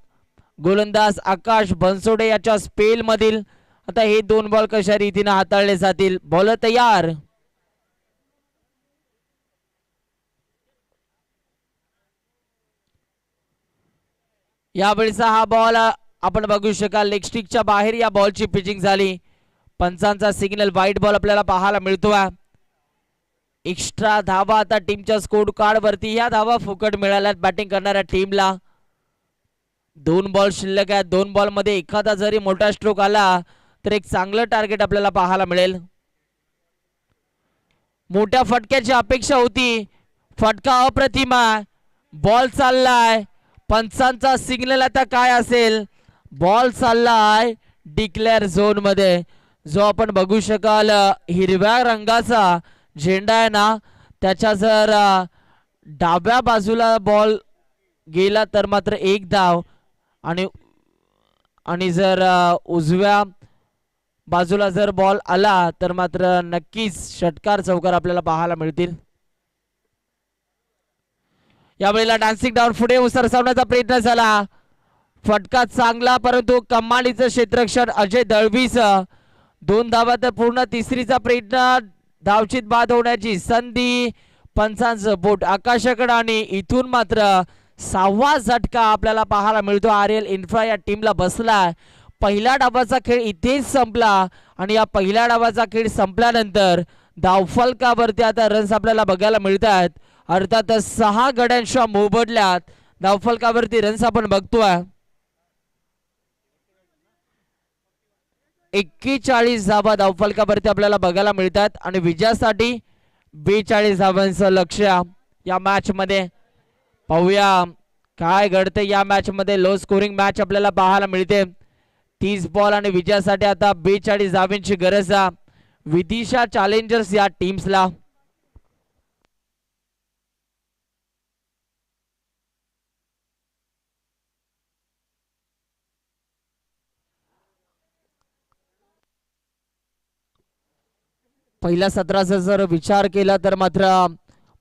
[SPEAKER 1] गोलंदाज आकाश बनसोडे याच्या स्पेल मधील आता हे 2 बॉल कशा रीतीने हाताळले जातील. बॉलर तयार. यावेळीचा हा बॉल आपण बघू शकाल लेग स्टिकच्या बाहेर या बॉलची पिचिंग झाली. पंचांचा सिग्नल व्हाईट बॉल आपल्याला पाहायला मिळतोय. एक्स्ट्रा धावा आता टीमच्या स्कोर कार्ड वरती. या धावा फुकट मिळाल्यात बॅटिंग करणाऱ्या टीमला. 2 बॉल शिल्लक आहेत. 2 बॉल मध्ये एखादा जरी मोठा स्ट्रोक आला तर एक चांगलं टार्गेट आपल्याला पाहायला मिळेल. मोठ्या फटक्याची अपेक्षा होती. फटका अप्रतिमा. बॉल चाललाय. पंचांचा सिग्नल आता काय असेल. बॉल चाललाय डिक्लेअर झोन मध्ये. जो आपण बघू शकाल हिरव्या रंगाचा झेंडा आहे ना, त्याच्या जर डाव्या बाजूला बॉल गेला तर मात्र 1 धाव आणि जर उजव्या बाजूला जर बॉल आला तर मात्र नक्कीच षटकार चौकार आपल्याला पाहायला मिळतील. यावेळेला डान्सिंग डाऊन पुढे सरसावण्याचा प्रयत्न झाला. फटका चांगला, परंतु कमालीचं क्षेत्ररक्षण अजय दळवीचं. 2 धावा तर पूर्ण. तिसरीचा प्रयत्न, धावचित बाद होण्याची संधी. पंचांचं बोट आकाशाकडे आणि इथून मात्र 6वा झटका आपल्याला पाहायला मिळतो. आरएल इन्फ्रा या टीमला बसला. पहिल्या डावाचा खेळ इथेच संपला आणि या पहिल्या डावाचा खेळ संपल्यानंतर धावफलकावरती आता रन्स आपल्याला बघायला मिळत आहेत. अर्थातच 6 गड्यांच्या मोबदल्यात धावफलकावरती रन्स आपण बघतोय. 41 धावा धावफलकावरती आपल्याला बघायला मिळतात आणि विजयासाठी 42 धावांचं लक्ष्य या मॅच मध्ये. पाहूया काय घडते या मॅच मध्ये. लो स्कोरिंग मॅच आपल्याला पाहायला मिळते. 30 बॉल आणि विजयासाठी आता 42 धावांची गरज आहे विदिशा चॅलेंजर्स या टीम्सला. पहिल्या सत्राचा जर विचार केला तर मात्र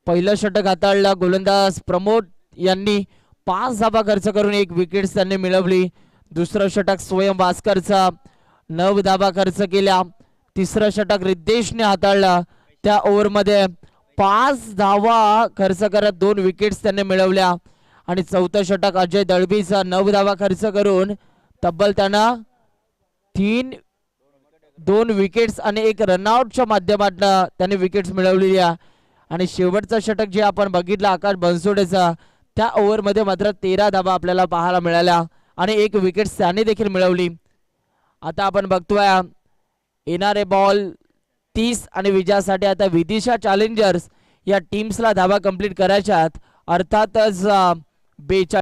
[SPEAKER 1] पहिलं षटक हाताळलं गोलंदाज प्रमोद यांनी. 5 धावा खर्च करून 1 विकेट त्यांनी मिळवली. दुसरं षटक स्वयं भास्करचा 9 धावा खर्च केल्या. तिसरं षटक रिद्धेशने हाताळलं. त्या ओव्हरमध्ये 5 धावा खर्च करत 2 विकेट्स त्यांनी मिळवल्या. आणि चौथं षटक अजय दळवीचा 9 धावा खर्च करून तब्बल त्यांना 2 विकेट्स आणि 1 रनआउटच्या माध्यमातून त्यांनी विकेट्स मिळवलेली आहे. आणि शेवटचं षटक जे आपण बघितलं आकाश बनसोडेचा, त्या ओव्हरमध्ये मात्र 13 धावा आपल्याला पाहायला मिळाल्या आणि 1 विकेट त्याने देखील मिळवली. आता आपण बघतोय येणारे बॉल 30 आणि विजयासाठी आता विदिशा चॅलेंजर्स या टीम्सला धावा कंप्लीट करायच्यात. अर्थातच 42.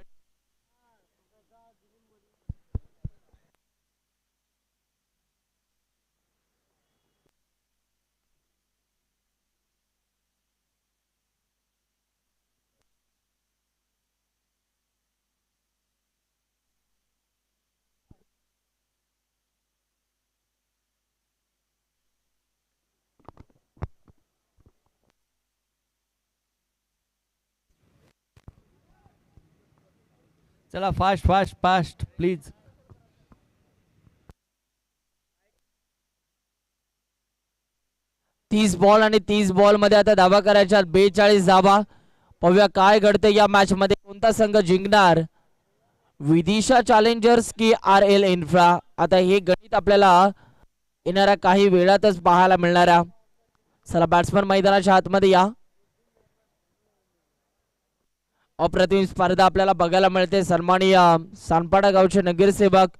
[SPEAKER 2] चला फास्ट फास्ट फास्ट प्लीज.
[SPEAKER 1] तीस बॉल आणि 30 बॉल मध्ये आता धावा करायच्या 42 धावा. पाहूया काय घडते या मॅच मध्ये, कोणता संघ जिंकणार, विदिशा चॅलेंजर्स की RL इन्फ्रा. आता हे गणित आपल्याला येणाऱ्या काही वेळातच पाहायला मिळणार आहे. चला बॅट्समन मैदानाच्या आतमध्ये या. अप्रतिम स्पर्धा आपल्याला बघायला मिळते. सन्माननीय सानपाडा गावचे नगरसेवक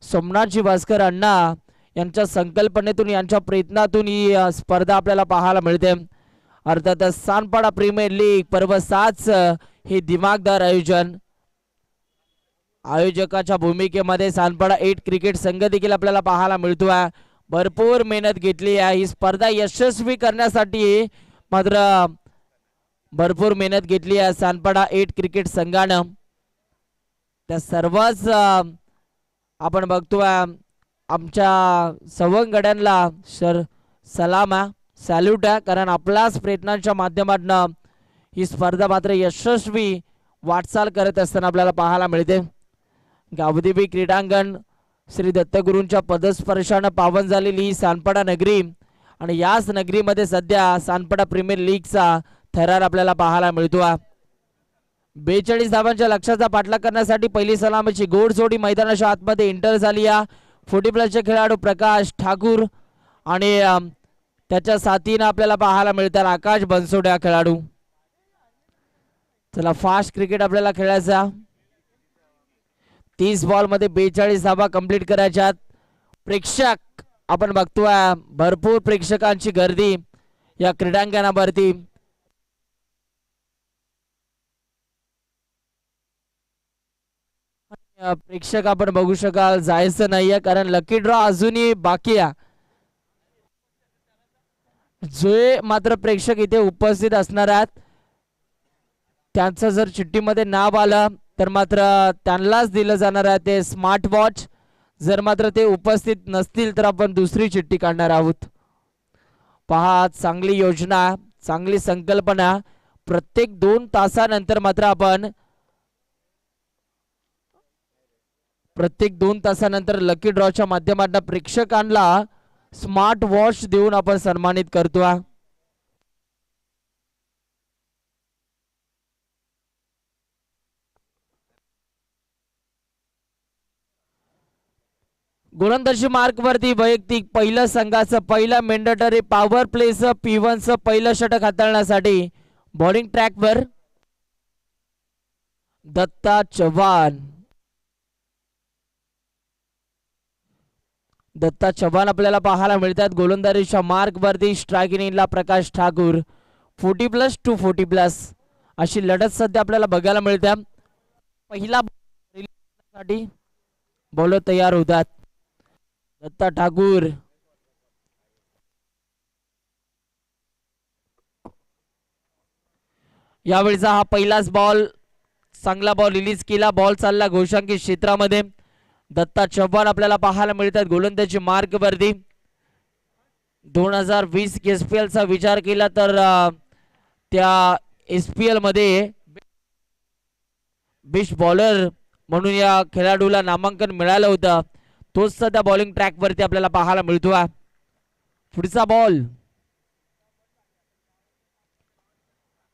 [SPEAKER 1] सोमनाथजी भास्कर अण्णा यांच्या संकल्पनेतून, यांच्या प्रयत्नातून ही स्पर्धा आपल्याला पाहायला मिळते. अर्थातच सानपाडा प्रीमियर लीग पर्व 7 हे दिमागदार आयोजन, आयोजकाच्या भूमिकेमध्ये सानपाडा 8 क्रिकेट संघ देखील आपल्याला पाहायला मिळतो आहे. भरपूर मेहनत घेतली आहे ही स्पर्धा यशस्वी करण्यासाठी, मात्र भरपूर मेहनत घेतली आहे सानपाडा 8 क्रिकेट संघानं. त्या सर्वच आपण बघतोय आमच्या सवंगड्यांना सलाम आहे, सॅल्यूट आहे, कारण आपल्याच प्रयत्नांच्या माध्यमातून ही स्पर्धा मात्र यशस्वी वाटचाल करत असताना आपल्याला पाहायला मिळते. गावदेवी क्रीडांगण श्री दत्तगुरूंच्या पदस्पर्शानं पावन झालेली ही सानपाडा नगरी, आणि याच नगरीमध्ये सध्या सानपाडा प्रीमियर लीगचा थरार आपल्याला पाहायला मिळतो. 42 धावांच्या लक्ष्याचा पाठलाग करण्यासाठी पहिली सलामीची गोड जोडी मैदानाच्या आतमध्ये एंटर झाली आहे. 40+ खेळाडू प्रकाश ठाकूर आणि त्याच्या साथीनं आपल्याला पाहायला मिळतात आकाश बनसोड या खेळाडू. चला फास्ट क्रिकेट आपल्याला खेळायचा. 30 बॉल मध्ये 42 धावा कंप्लीट करायच्यात. प्रेक्षक आपण बघतोय भरपूर प्रेक्षकांची गर्दी या क्रीडांगणावरती. प्रेक्षक आपण बघू शकाल, जायचं नाहीये कारण लकी ड्रॉ अजूनही बाकी आहे. जे मात्र प्रेक्षक इथे उपस्थित असणार आहेत त्यांचं जर चिठ्ठीमध्ये नाव आलं तर मात्र त्यांनाच दिलं जाणार आहे ते स्मार्ट वॉच. जर मात्र ते उपस्थित नसतील तर आपण दुसरी चिठ्ठी काढणार आहोत. पहा, चांगली योजना, चांगली संकल्पना. प्रत्येक 2 तासानंतर मात्र आपण लकी ड्रॉच्या माध्यमातून प्रेक्षकांना स्मार्ट वॉच देऊन आपण सन्मानित करतो. गोलंदाजी मार्क वरती वैयक्तिक पहिलं संघाचं पहिलं मेंडेटरी पॉवर प्लेचं P1चं पहिलं षटक हाताळण्यासाठी बॉलिंग ट्रॅकवर दत्ता चव्हाण आपल्याला पाहायला मिळतात. गोलंदाजीच्या मार्क वरती स्ट्रायकिंग इनला प्रकाश ठाकूर. 40+ टू 40+ अशी लढत सध्या आपल्याला बघायला मिळते. पहिला साठी बॉलर तयार होतात. दत्ता ठाकूर यावेळीचा हा पहिलाच बॉल, चांगला बॉल रिलीज केला. बॉल चालला घोषांकित क्षेत्रामध्ये. दत्ता चव्हाण आपल्याला पाहायला मिळतात गोलंदाजी मार्ग वरती. 2020 SPL चा विचार केला तर त्या SPL मध्ये बेस्ट बॉलर म्हणून या खेळाडूला नामांकन मिळालं होतं. तोच सध्या बॉलिंग ट्रॅक वरती आपल्याला पाहायला मिळतो. पुढचा बॉल,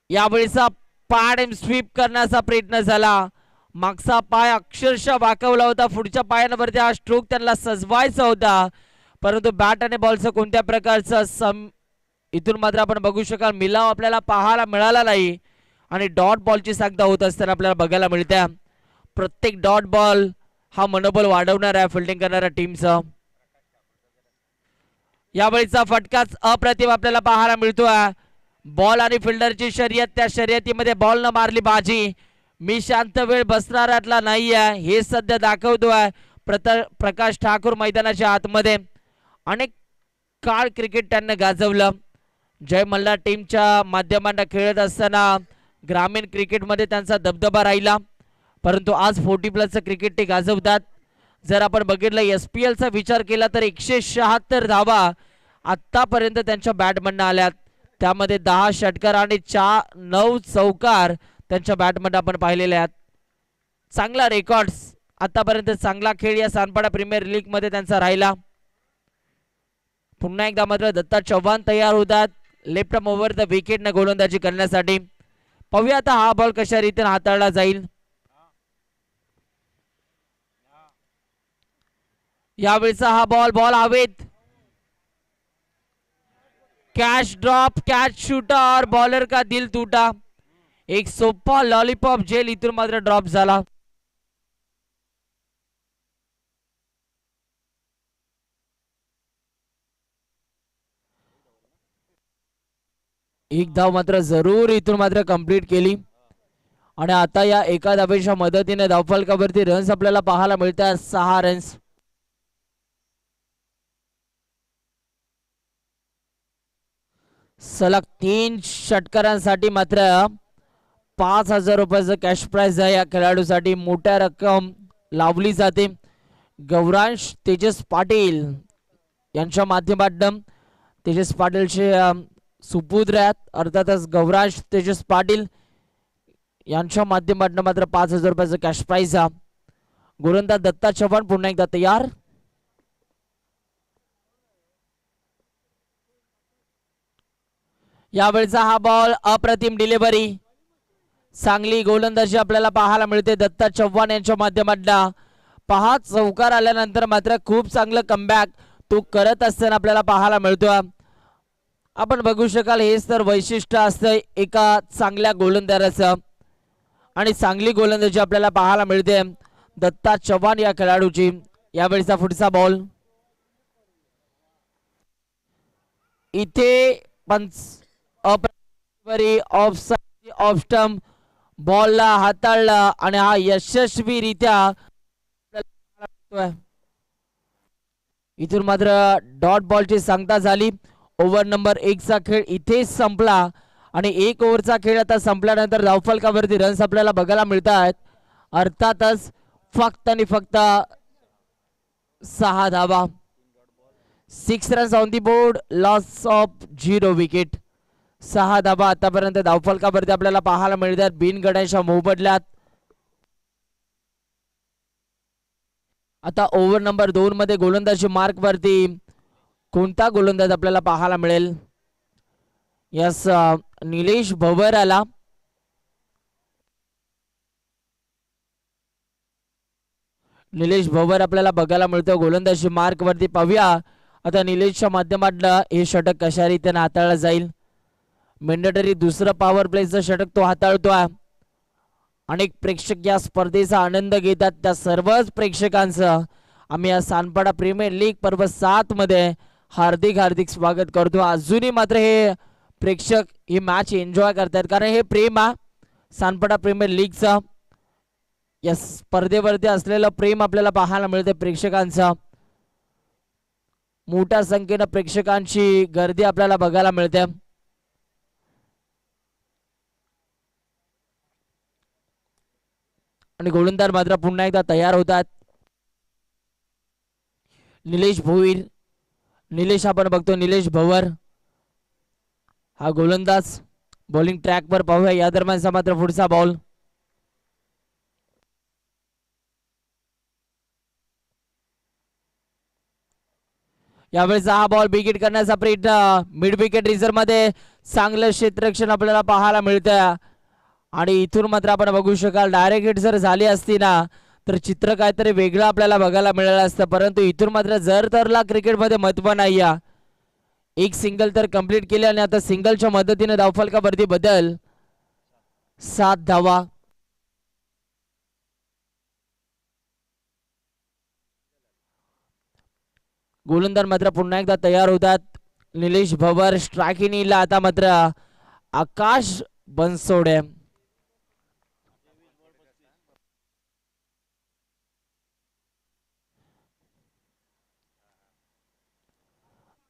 [SPEAKER 1] यावेळीचा पाड स्वीप करण्याचा प्रयत्न झाला. मागचा पाय अक्षरशः वाकवला होता. पुढच्या पायावरती हा स्ट्रोक त्यांना सजवायचा होता, परंतु बॅट आणि बॉलचं कोणत्या प्रकारचं इथून मात्र आपण बघू शकाल मिलाव आपल्याला पाहायला मिळाला नाही आणि डॉट बॉलची सांगता होत असताना आपल्याला बघायला मिळते. प्रत्येक डॉट बॉल हा मनोबल वाढवणार आहे फिल्डिंग करणाऱ्या टीमचं. यावेळीचा फटकाच अप्रतिम आपल्याला पाहायला मिळतो. बॉल आणि फिल्डरची शर्यत, त्या शर्यतीमध्ये बॉल न मारली बाजी. मी शांत वेळ बसणाऱ्यातला नाही आहे हे सध्या दाखवतोय प्रकाश ठाकूर मैदानाच्या आतमध्ये. अनेक काळ क्रिकेट त्यांना गाजवलं. जय मल्हार टीमच्या माध्यमांना खेळत असताना ग्रामीण क्रिकेटमध्ये त्यांचा दबदबा राहिला, परंतु आज 40+ क्रिकेट ते गाजवतात. जर आपण बघितलं SPL चा विचार केला तर 176 धावा आतापर्यंत त्यांच्या बॅटमधनं आल्यात. त्यामध्ये 10 षटकार आणि 9 चौकार त्यांच्या बॅटमध्ये आपण पाहिलेले आहेत. चांगला रेकॉर्ड आतापर्यंत चांगला खेळ या सानपाडा प्रीमियर लीग मध्ये त्यांचा राहिला. पुन्हा एकदा मात्र दत्ता चव्हाण तयार होतात left arm over the wicket न गोलंदाजी करण्यासाठी. पाहूया आता हा बॉल कशा रीतीने हाताळला जाईल. यावेळचा हा बॉल हवेत. Catch drop, catch shooter, bowler का दिल टूटा. एक सोपा लॉलीपॉप जेल इथून मात्र ड्रॉप झाला. एक धाव मात्र जरूर इथून मात्र कंप्लीट केली आणि आता या एका धावेच्या मदतीने धावफलकावरती रन्स आपल्याला पाहायला मिळतात 6 रन्स. सलग 3 षटकारांसाठी मात्र 5,000 रुपयाचं कॅश प्राइज आहे या खेळाडूसाठी. मोठ्या रक्कम लावली जाते. गौरांश तेजस पाटील यांच्या माध्यमातून तेजस पाटीलचे सुपुत्र आहेत अर्थातच गौरांश तेजस पाटील यांच्या माध्यमातून मात्र 5,000 रुपयाचं कॅश प्राइज. गोलंदाज दत्ता चव्हाण पुन्हा एकदा तयार. यावेळचा हा बॉल अप्रतिम डिलिव्हरी. चांगली गोलंदाजी आपल्याला पाहायला मिळते दत्ता चव्हाण यांच्या माध्यमातून. पहा चौकार आल्यानंतर मात्र खूप चांगलं कमबॅक तो करत असताना आपल्याला पाहायला मिळतो. आपण बघू शकाल हेच तर वैशिष्ट्य असतं एका चांगल्या गोलंदाजाचं आणि चांगली गोलंदाजी आपल्याला पाहायला मिळते दत्ता चव्हाण या खेळाडूची. यावेळचा पुढचा बॉल इथे पंच ऑफ स्टंप बॉलला हाताळला आणि हा यशस्वीरित्या इथून मात्र डॉट बॉलची सांगता झाली. ओव्हर नंबर 1 चा खेळ इथेच संपला आणि 1 ओव्हरचा खेळ आता संपल्यानंतर धावफलकावरती रन्स आपल्याला बघायला मिळतात अर्थातच फक्त आणि फक्त 6 धावा. 6 runs on the board, loss of 0 wicket. 6 धावा आतापर्यंत धावफलकावरती आपल्याला पाहायला मिळतात बिनगड्यांच्या मोबदल्यात. आता ओव्हर नंबर 2 मध्ये गोलंदाजी मार्क वरती कोणता गोलंदाज आपल्याला पाहायला मिळेल. यस निलेश भवर आला. निलेश भवर आपल्याला बघायला मिळतो गोलंदाजी मार्क वरती. पाहूया आता निलेशच्या माध्यमातून हे षटक कशा रीतीने हाताळलं जाईल. मेंडेटरी दुसरं पॉवर प्लेचं षटक तो हाताळतोय. अनेक प्रेक्षक या स्पर्धेचा आनंद घेतात. त्या सर्वच प्रेक्षकांचं आम्ही या सानपाडा प्रीमियर लीग पर्व 7 मध्ये हार्दिक हार्दिक स्वागत करतो. अजूनही मात्र हे प्रेक्षक ही मॅच एन्जॉय करतात कारण हे प्रेम सानपाडा प्रीमियर लीगचं या स्पर्धेवरती असलेलं प्रेम आपल्याला पाहायला मिळते. प्रेक्षकांचं मोठ्या संख्येने प्रेक्षकांची गर्दी आपल्याला बघायला मिळते. आणि गोलंदाज मात्र पुन्हा एकदा तयार होतात. निलेश भोईर, निलेश आपण बघतो निलेश भवर हा गोलंदाज बॉलिंग ट्रॅक वर. पाहूया या दरम्यानचा मात्र पुढचा बॉल यावेळेचा हा बॉल विकेट करण्याचा प्रयत्न. मिड विकेट रिझर्व मध्ये चांगलं क्षेत्ररक्षण आपल्याला पाहायला मिळतं आणि इथून मात्र आपण बघू शकाल डायरेक्ट हिट जर झाली असती ना तर चित्र काहीतरी वेगळं आपल्याला बघायला मिळालं असतं. परंतु इथून मात्र जर तरला क्रिकेटमध्ये महत्व नाही. एक सिंगल तर कंप्लीट केले आणि आता सिंगलच्या मदतीने धावफलकावरती बदल 7 धावा. गोलंदाज मात्र पुन्हा एकदा तयार होतात. निलेश भवर स्ट्रायकिंगला आता मात्र आकाश बनसोडे.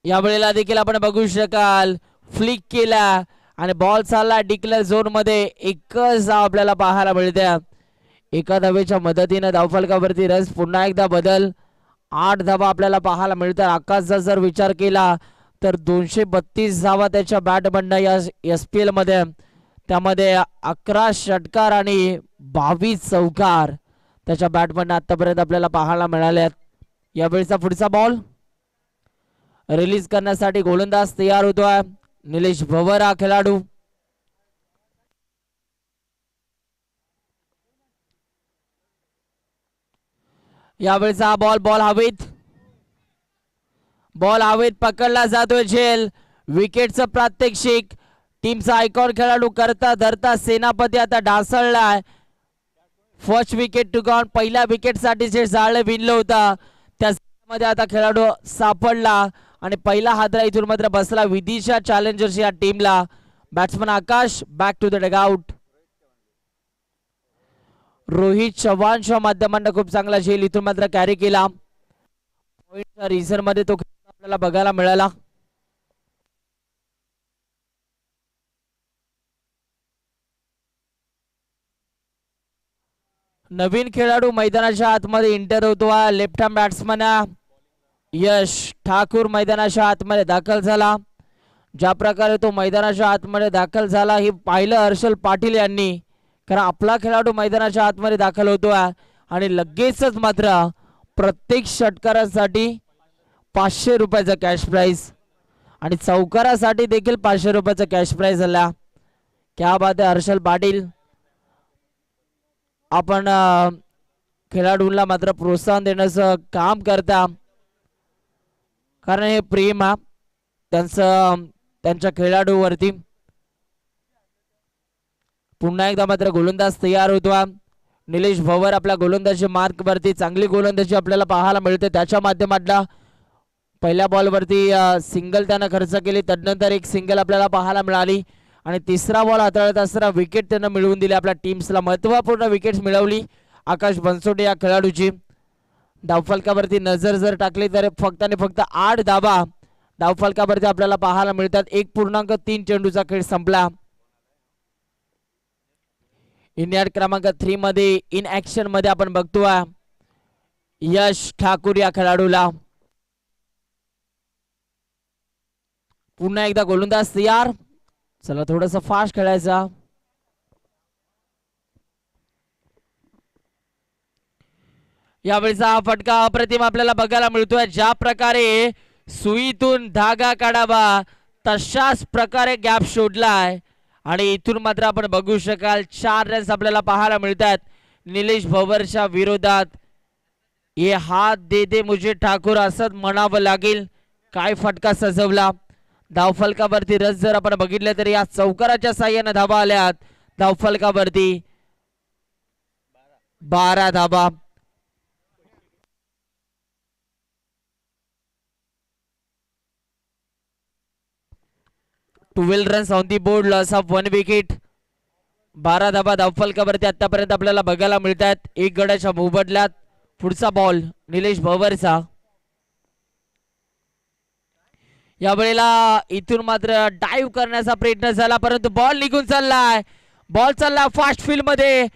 [SPEAKER 1] यावेळेला देखील आपण बघू शकाल फ्लिक केला आणि बॉल चालला डिक्लेअर झोन मध्ये. एकच धाव आपल्याला पाहायला मिळते. एका धावेच्या मदतीने धावफलकावरती रन्स पुन्हा एकदा बदल. 8 धावा आपल्याला पाहायला मिळतात. आकाशचा जर विचार केला तर 232 धावा त्याच्या बॅट बंड या SPL मध्ये. त्यामध्ये 11 षटकार आणि 22 चौकार. त्याच्या बॅटमधून आतापर्यंत आपल्याला पाहायला मिळाले आहेत. यावेळीचा पुढचा बॉल रिलीज करण्यासाठी गोलंदाज तयार होतोय. निलेश भवर हा खेळाडू. यावेळीचा हा बॉल हवेत. बॉल हवेत पकडला जातोय झेल. विकेटचं प्रात्यक्षिक. टीमचा आयकॉन खेळाडू करता धरता सेनापती आता ढासळलाय. First wicket to gone. पहिल्या विकेट साठी जे जाळं विणलं होतं त्यामध्ये आता खेळाडू सापडला आणि पहिला हादरा इथून मात्र बसला विदिशा चॅलेंजर्स या टीमला. Batsman Akash back to the dugout. Rohit चव्हाणच्या माध्यमांना खूप चांगला झेल इथून मात्र कॅरी केला. रिझर्व मध्ये तो आपल्याला बघायला मिळाला. नवीन खेळाडू मैदानाच्या आतमध्ये एंटर होतो. लेफ्ट हँड बॅट्समन यश ठाकूर मैदानाच्या आतमध्ये दाखल झाला. ज्या प्रकारे तो मैदानाच्या आतमध्ये दाखल झाला हे पाहिलं हर्षल पाटील यांनी. कारण आपला खेळाडू मैदानाच्या आतमध्ये दाखल होतोय आणि लगेचच मात्र प्रत्येक षटकारासाठी 500 रुपयाचा कॅश प्राइज आणि चौकारासाठी देखील 500 रुपयाचा कॅश प्राइज झाला. क्या बात आहे हर्षल पाटील. आपण खेळाडूंना मात्र प्रोत्साहन देण्याचं काम करता. कारण हे प्रेम त्यांच्या खेळाडूवरती. पुन्हा एकदा मात्र गोलंदाज तयार होतो. निलेश भवर आपल्या गोलंदाजी मार्क वरती. चांगली गोलंदाजी आपल्याला पाहायला मिळते. त्याच्या माध्यमातून पहिल्या बॉल वरती सिंगल त्यानं खर्च केली. तदनंतर एक सिंगल आपल्याला पाहायला मिळाली आणि तिसरा बॉल हाताळत असताना विकेट त्यानं मिळवून दिली. आपल्या टीम्सला महत्त्वपूर्ण विकेट्स मिळवली आकाश बनसोडे या खेळाडूची. धावफलकावरती नजर जर टाकली तर फक्त आणि फक्त 8 धावा धावफलकावरती आपल्याला पाहायला मिळतात. 1.3 चेंडूचा खेळ संपला. इंडिया क्रमांक 3 मध्ये इन ऍक्शन मध्ये आपण बघतोय यश ठाकूर या खेळाडूला. पुन्हा एकदा गोलंदाज तयार. चला थोडस फास्ट खेळायचा. यावेळीचा हा फटका अप्रतिम आपल्याला बघायला मिळतोय. ज्या प्रकारे सुईतून धागा काढावा तशाच प्रकारे गॅप शोधलाय आणि इथून मात्र आपण बघू शकाल 4 रन्स आपल्याला पाहायला मिळतात निलेश भवरच्या विरोधात. ये हात दे दे मुझे ठाकूर असं म्हणावं लागेल. काय फटका सजवला. धावफलकावरती रस जर आपण बघितले तर या चौकाराच्या साह्याने धावा आल्यात. धावफलकावरती 12 धावा. Twelve runs on the board. Loss of 1 wicket. 12 धावा धावफलकावरती आतापर्यंत आपल्याला बघायला मिळतात. एक गड्याच्या मोबदल्यात पुढचा बॉल निलेश भवरचा. यावेळेला इथून मात्र डाईव्ह करण्याचा प्रयत्न झाला परंतु बॉल निघून चाललाय. बॉल चालला फास्ट फील्ड मध्ये.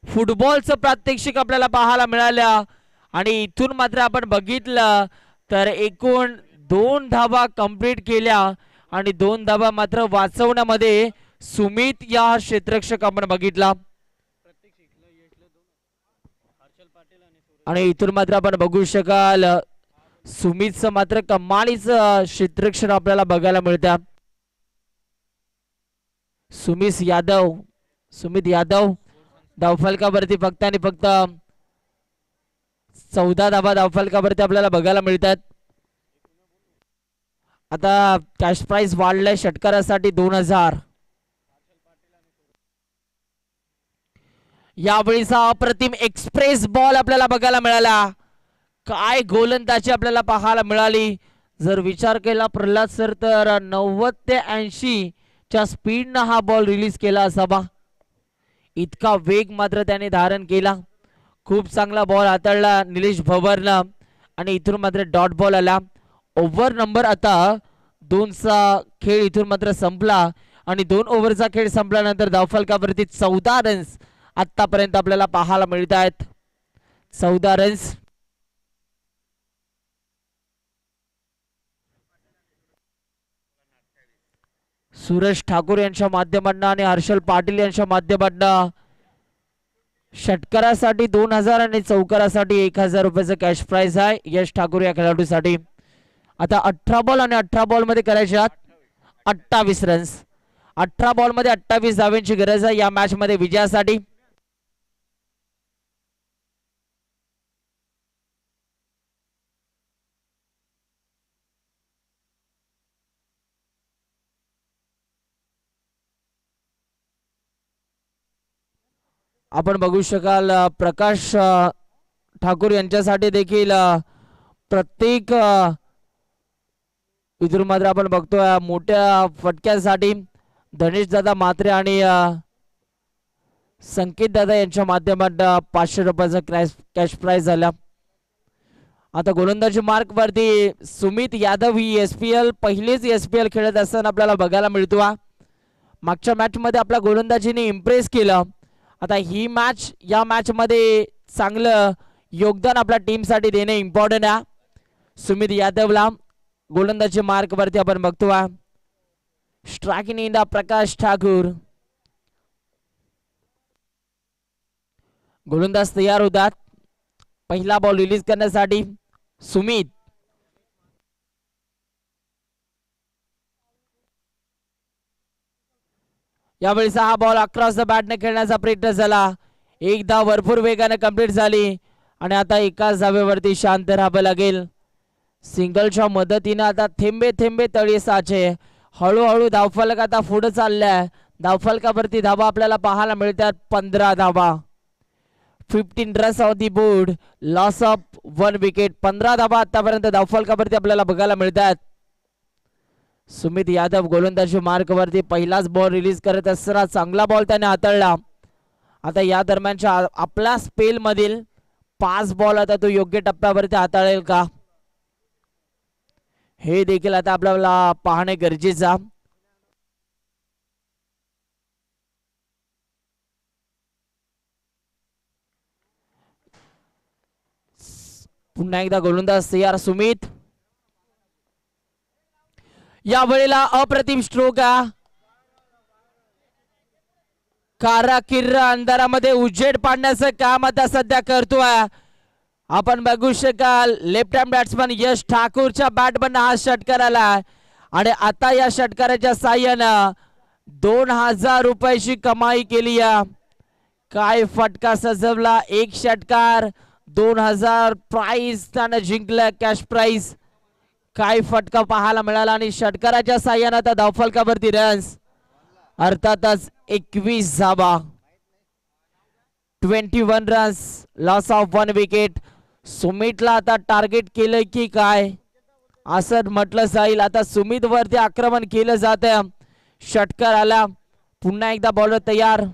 [SPEAKER 1] फुटबॉलचं प्रात्यक्षिक आपल्याला पाहायला मिळालं आणि इथून मात्र आपण बघितलं तर एकूण 2 धावा कंप्लीट केल्या आणि 2 धावा मात्र वाचवण्यामध्ये सुमित या क्षेत्ररक्षक आपण बघितला आणि इथून मात्र आपण बघू शकाल सुमितचं मात्र कमालीचं क्षेत्ररक्षण आपल्याला बघायला मिळतं. सुमित यादव धावफलकावरती फक्त आणि फक्त 14 धावा धावफलकावरती आपल्याला बघायला मिळतात. आता कॅश प्राइस वाढलाय षटकारासाठी 2000. यावेळीचा अप्रतिम एक्सप्रेस बॉल आपल्याला बघायला मिळाला. काय गोलंदाजी आपल्याला पाहायला मिळाली. जर विचार केला प्रल्हाद सर तर 90 ते 80 च्या स्पीडनं हा बॉल रिलीज केला असावा. इतका वेग मात्र त्याने धारण केला. खूप चांगला बॉल हाताळला निलेश भवरनं आणि इथून मात्र डॉट बॉल आला. ओव्हर नंबर आता 2चा खेळ इथून मात्र संपला आणि 2 ओव्हरचा खेळ संपल्यानंतर धावफलकावरती 14 रन्स आतापर्यंत आपल्याला पाहायला मिळत आहेत. 14 रन्स. सुरेश ठाकूर यांच्या माध्यमातून आणि हर्षल पाटील यांच्या माध्यमातून षटकारासाठी 2000 आणि चौकारासाठी 1000 रुपयाचं कॅश प्राइज आहे यश ठाकूर या खेळाडूसाठी. आता 18 बॉल आणि 18 बॉल मध्ये करायचे 28 रन्स. 18 बॉल मध्ये 28 धावांची गरज आहे या मॅच मध्ये विजयासाठी. आपण बघू शकाल प्रकाश ठाकूर यांच्यासाठी देखील प्रत्येक इथून मात्र आपण बघतोय मोठ्या फटक्यासाठी धनेश दादा मात्रे आणि संकेत दादा यांच्या माध्यमातून 500 रुपयाचा कॅश प्राइज झाला. आता गोलंदाजी मार्क वरती सुमित यादव ही SPL पहिलेच SPL खेळत असताना आपल्याला बघायला मिळतो. मागच्या मॅच मध्ये आपल्या गोलंदाजीने इम्प्रेस केलं. आता ही मॅच या मॅच मध्ये चांगलं योगदान आपल्या टीम साठी देणे इम्पॉर्टंट आहे. सुमित यादवला गोलंदाजी मार्क वरती आपण बघतो. स्ट्रायकिंग इन प्रकाश ठाकूर. गोलंदाज तयार होतात पहिला बॉल रिलीज करण्यासाठी. सुमित यावेळेस हा बॉल अक्रॉस द बॅटने खेळण्याचा प्रयत्न झाला. एक धाव भरपूर वेगाने कंप्लीट झाली आणि आता एकाच धावेवरती शांत राहावं लागेल. सिंगलच्या मदतीने आता थेंबे थेंबे तळी साचे. हळूहळू धावफलक आता पुढे चाललाय. धावफलकावरती धावा आपल्याला पाहायला मिळतात 15 धावा. 15 runs on the board. Loss of 1 wicket. 15 धावा आतापर्यंत धावफलकावरती आपल्याला बघायला मिळतात. सुमित यादव गोलंदाजी मार्क वरती पहिलाच बॉल रिलीज करत असताना चांगला बॉल त्याने हाताळला. आता या दरम्यानच्या आपल्या स्पेल मधील 5 बॉल आता तो योग्य टप्प्यावरती हाताळेल का हे देखील आता आपल्याला पाहणे गरजेचं. पुन्हा एकदा गोलंदाज तयार सुमित. या वेळेला अप्रतिम स्ट्रोक काराकिर अंधारामध्ये उजेड पाडण्याचं काम आता सध्या करतोय. आपण बघू शकाल लेफ्ट हँड बॅट्समन यश ठाकूरच्या बॅटमधून हा षटकार आला आणि आता या षटकाराच्या साह्यानं 2000 रुपयाची कमाई केली. काय फटका सजवला. एक षटकार 2000 प्राइज त्याने जिंकलं कॅश प्राइज. काय फटका पाहायला मिळाला आणि षटकाराच्या साह्यानं आता धावफलकावरती रन्स अर्थातच 21 धावा. 21 रन्स. Loss of 1 wicket. सुमितला आता टार्गेट केलं की काय असं म्हटलं जाईल. आता सुमित वरती आक्रमण केलं जात. षटकार आला. पुन्हा एकदा बॉलर तयार.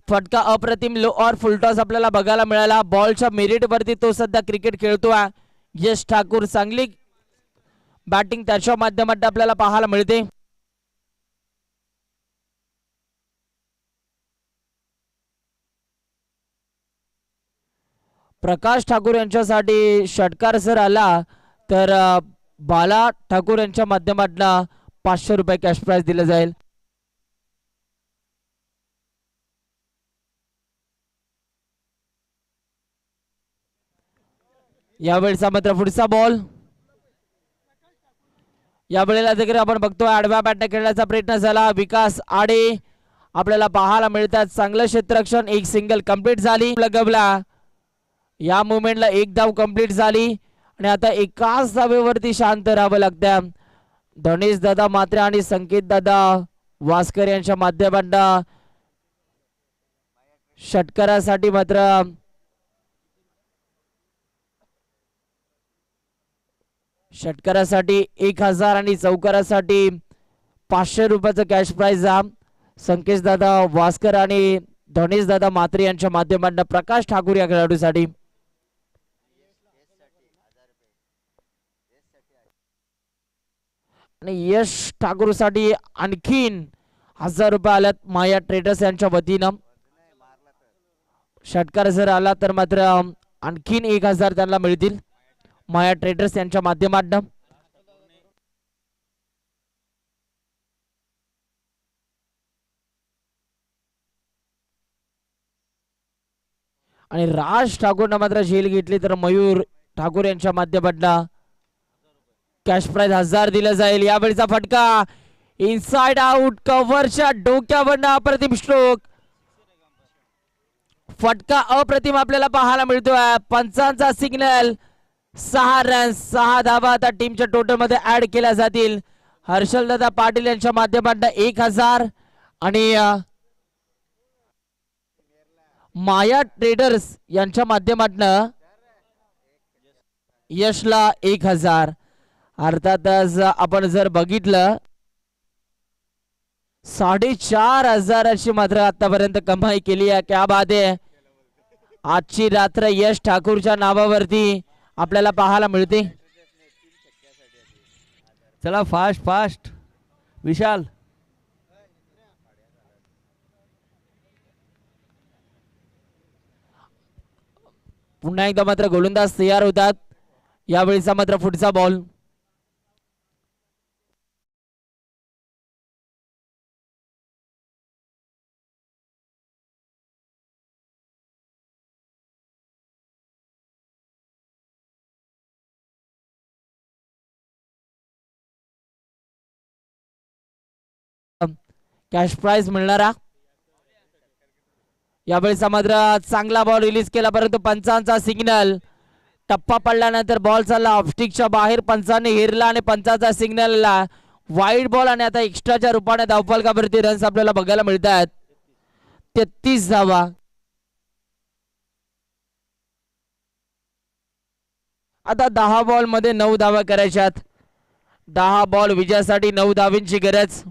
[SPEAKER 1] फटका अप्रतिम लो और फुलटॉस आपल्याला बघायला मिळाला. बॉलच्या मेरिट वरती तो सध्या क्रिकेट खेळतोय यश ठाकूर. चांगली बॅटिंग त्याच्या माध्यमातून आपल्याला पाहायला मिळते. प्रकाश ठाकूर यांच्यासाठी षटकार जर आला तर बाला ठाकूर यांच्या माध्यमातून 500 रुपये कॅश प्राइज दिलं जाईल. यावेळेचा मात्र पुढचा बॉल. या वेळेला देखील आपण बघतोय आडव्या बॅटने खेळण्याचा प्रयत्न झाला. विकास आडे आपल्याला पाहायला मिळतात. चांगलं क्षेत्ररक्षण. एक सिंगल कंप्लीट झाली. लगवला या मुवमेंटला एक धाव कंप्लीट झाली आणि आता एकाच धावेवरती शांत राहावं लागतं. धनेश दादा मात्रे आणि संकेत दादा वास्कर यांच्या माध्यमातून षटकारासाठी मात्र षटकारासाठी 1000 आणि चौकारासाठी 500 रुपयाचं कॅश प्राइज. संकेश दादा वास्कर आणि धनेश दादा मात्रे यांच्या माध्यमातून प्रकाश ठाकूर या खेळाडूसाठी. आणि यश ठाकूर साठी आणखीन 1000 रुपये आल्यात माया ट्रेडर्स यांच्या वतीनं. षटकार जर आला तर मात्र आणखीन 1000 त्यांना मिळतील माया ट्रेडर्स यांच्या माध्यमातून. आणि राज ठाकूरनं मात्र झेल घेतली तर मयूर ठाकूर यांच्या माध्यमातून कॅश प्राइज 1000 दिलं जाईल. यावेळीचा फटका इनसाइड आउट कव्हरच्या डोक्यावरनं अप्रतिम स्ट्रोक. फटका अप्रतिम आपल्याला पाहायला मिळतोय. पंचांचा सिग्नल. 6 रन 6 धावा आता टीमच्या टोटल मध्ये ऍड केल्या जातील. हर्षलदादा पाटील यांच्या माध्यमातून 1000 आणि माया ट्रेडर्स यांच्या माध्यमातून यशला 1000. अर्थातच आपण जर बघितलं 4500ची मात्र आतापर्यंत कमाई केली आहे. क्या बात आहे. आजची रात्र यश ठाकूरच्या नावावरती आपल्याला पाहायला मिळते.
[SPEAKER 2] चला फास्ट फास्ट विशाल.
[SPEAKER 1] पुन्हा एकदा मात्र गोलंदाज तयार होतात. यावेळीचा मात्र पुढचा बॉल. कॅश प्राइज मिळणारा. यावेळीचा मात्र चांगला बॉल रिलीज केला परंतु पंचांचा सिग्नल. टप्पा पडल्यानंतर बॉल चालला ऑफस्टिकच्या बाहेर. पंचाने हेरला आणि पंचाचा सिग्नल वाईड बॉल आणि आता एक्स्ट्राच्या रूपाने धावफलकावरती रन्स आपल्याला बघायला मिळतात. 33 धावा. आता 10 बॉल मध्ये 9 धावा करायच्यात. 10 बॉल विजयासाठी 9 धावींची गरज.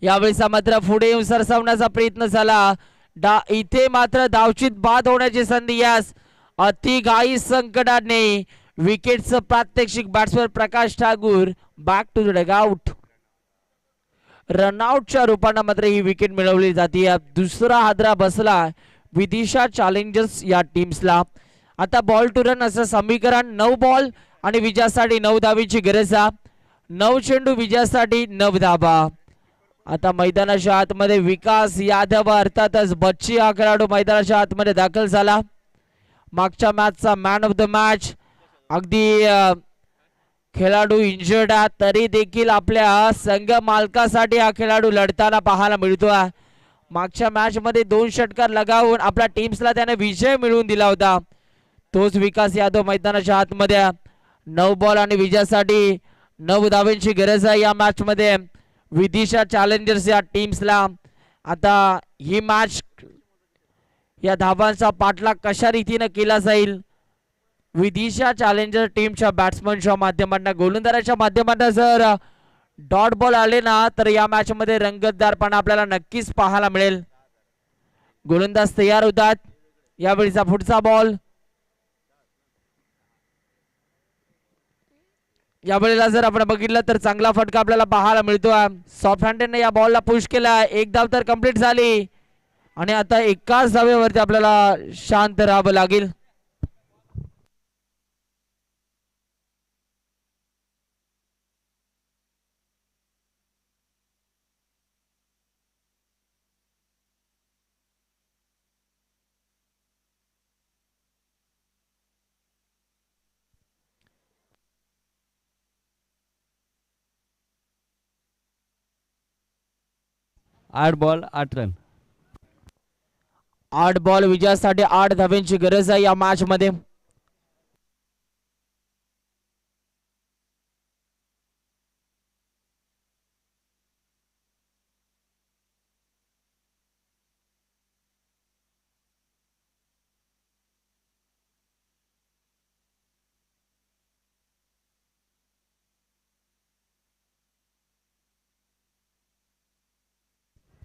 [SPEAKER 1] यावेळीचा मात्र पुढे येऊन सरसावण्याचा प्रयत्न झाला. इथे मात्र धावचीत बाद होण्याची संधी. यास अतिघाई संकटाने विकेटचं प्रात्यक्षिक. Batsman Prakash Thakur back to the dugout. रनआउटच्या रूपाने मात्र ही विकेट मिळवली जाते. दुसरा हादरा बसला विदिशा चॅलेंजर्स या टीम्सला. आता बॉल टू रन असं समीकरण. 9 बॉल आणि विजयासाठी 9 धावीची गरज. 9 चेंडू विजयासाठी 9 धावा. आता मैदानाच्या आतमध्ये विकास यादव अर्थातच बच्ची हा खेळाडू मैदानाच्या आतमध्ये दाखल झाला. मागच्या मॅचचा मॅन ऑफ द मॅच. अगदी खेळाडू इंजर्ड आहे तरी देखील आपल्या संघ मालकासाठी हा खेळाडू लढताना पाहायला मिळतोय. मागच्या मॅच मध्ये 2 षटकार लगावून आपल्या टीम्सला त्याने विजय मिळवून दिला होता. तोच विकास यादव मैदानाच्या आतमध्ये. 9 बॉल आणि विजयासाठी 9 धावांची गरज आहे या मॅच मध्ये विदिशा चॅलेंजर्स या टीम्सला. आता ही मॅच या धावांचा पाठलाग कशा रीतीने केला जाईल विदिशा चॅलेंजर टीमच्या बॅट्समनच्या माध्यमातून. गोलंदाजाच्या माध्यमातून जर डॉट बॉल आले ना तर या मॅच मध्ये रंगतदारपणा आपल्याला नक्कीच पाहायला मिळेल. गोलंदाज तयार होतात. यावेळीचा पुढचा बॉल. यावेळेला जर आपण बघितलं तर चांगला फटका आपल्याला पाहायला मिळतोय. सॉफ्ट हँडेडने या बॉलला पुश केला. 1 धाव तर कंप्लीट झाली आणि आता एकाच धावेवरती आपल्याला शांत राहावं लागेल.
[SPEAKER 2] आठ बॉल 8 रन.
[SPEAKER 1] 8 बॉल विजयासाठी 8 धावांची गरज आहे या मॅच मध्ये.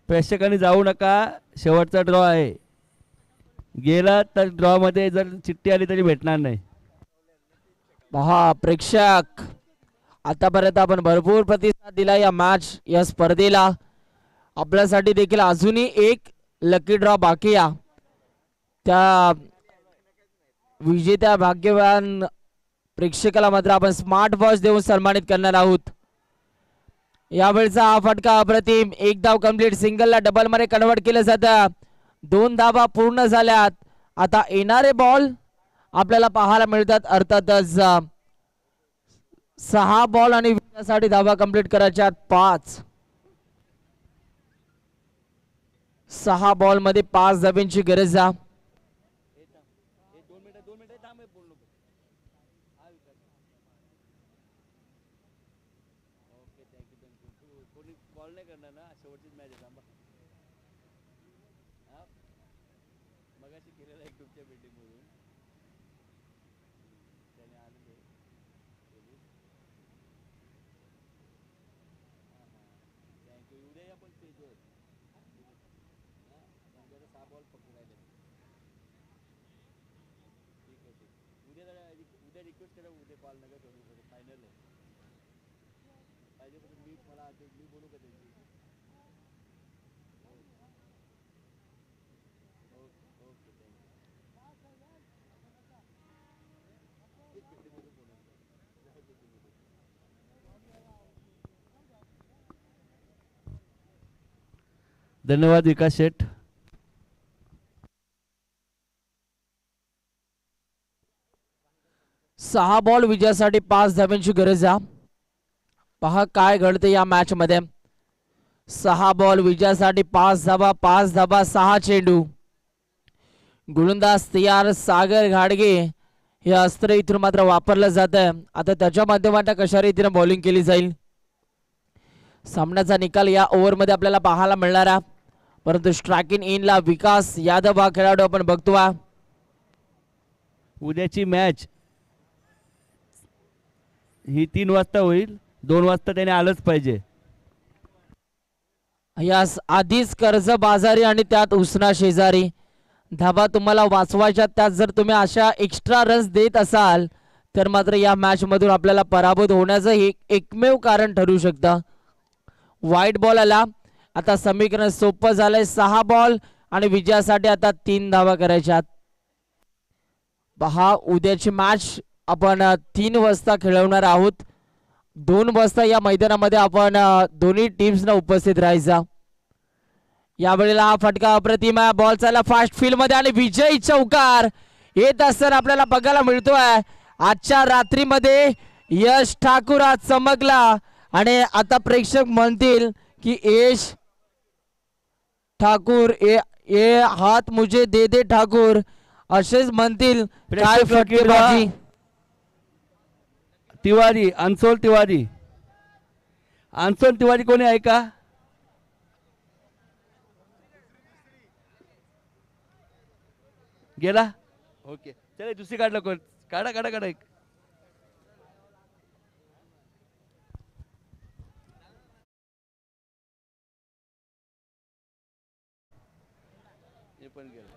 [SPEAKER 2] प्रेक्षकांनी जाऊ नका. शेवटचा ड्रॉ आहे. गेला तर ड्रॉ मध्ये जर चिठ्ठी आली तरी भेटणार नाही.
[SPEAKER 1] पहा प्रेक्षक आतापर्यंत आपण भरपूर प्रतिसाद दिला या मॅच या स्पर्धेला. आपल्यासाठी देखील अजूनही एक लकी ड्रॉ बाकी आहे. त्या विजेत्या भाग्यवान प्रेक्षकाला मात्र आपण स्मार्ट वॉच देऊन सन्मानित करणार आहोत. यावेळचा हा फटका अप्रतिम. 1 धाव कंप्लीट. सिंगलला डबल मध्ये कन्वर्ट केलं जातं. 2 धावा पूर्ण झाल्यात. आता येणारे बॉल आपल्याला पाहायला मिळतात. अर्थातच 6 बॉल आणि साठी धावा कंप्लीट करायच्या 5. 6 बॉल मध्ये 5 धाब्यांची गरज आहे.
[SPEAKER 2] धन्यवाद विकास शेठ.
[SPEAKER 1] सहा बॉल विजयासाठी 5 धाब्यांची गरज आहे. पहा काय घडते या मॅच मध्ये. 6 बॉल विजयासाठी 5 धाबा, 5 धाबा, 6 चेंडू. गोलंदाज तयार सागर घाडगे हे अस्त्र इथून मात्र वापरलं जात आहे. आता त्याच्या माध्यमातून कशा रीतीने बॉलिंग केली जाईल. सामन्याचा निकाल या ओव्हर मध्ये आपल्याला पाहायला मिळणार आहे. परंतु स्ट्रायकिंग इन ला विकास यादव हा खेळाडू आपण बघतोय.
[SPEAKER 2] उद्याची मॅच ही 3 वाजता होईल. 2 वाजता त्याने आलंच पाहिजे.
[SPEAKER 1] यास आधीच कर्ज बाजारी आणि त्यात उसना शेजारी धाबा तुम्हाला वाचवायच्या. त्यात जर तुम्ही अशा एक्स्ट्रा रन्स देत असाल तर मात्र या मॅच मधून आपल्याला पराभूत होण्याचं हे एकमेव कारण ठरू शकतं. वाईट बॉल आला. आता समीकरण सोपं झालंय. 6 बॉल आणि विजयासाठी आता 3 धावा करायच्यात. पहा उद्याची मॅच आपण 3 वाजता खेळवणार आहोत. 2 वाजता या मैदानामध्ये आपण दोन्ही टीम्सना उपस्थित राहायचा. यावेळेला हा फटका अप्रतिम आहे. बॉल चालला फास्ट फील्ड मध्ये आणि विजयी चौकार येत असताना आपल्याला बघायला मिळतोय. आजच्या रात्रीमध्ये यश ठाकूर आज चमकला आणि आता प्रेक्षक म्हणतील की यश ठाकूर ये हात मुझे दे दे ठाकूर असेच म्हणतील. काय फटकेबाजी.
[SPEAKER 2] तिवारी, अंसोल तिवारी. अंसोल तिवारी कोणी आहे का? गेला. ओके चला दुसरी काढ लवकर. काढा काढा काढा. हे पण गेलं.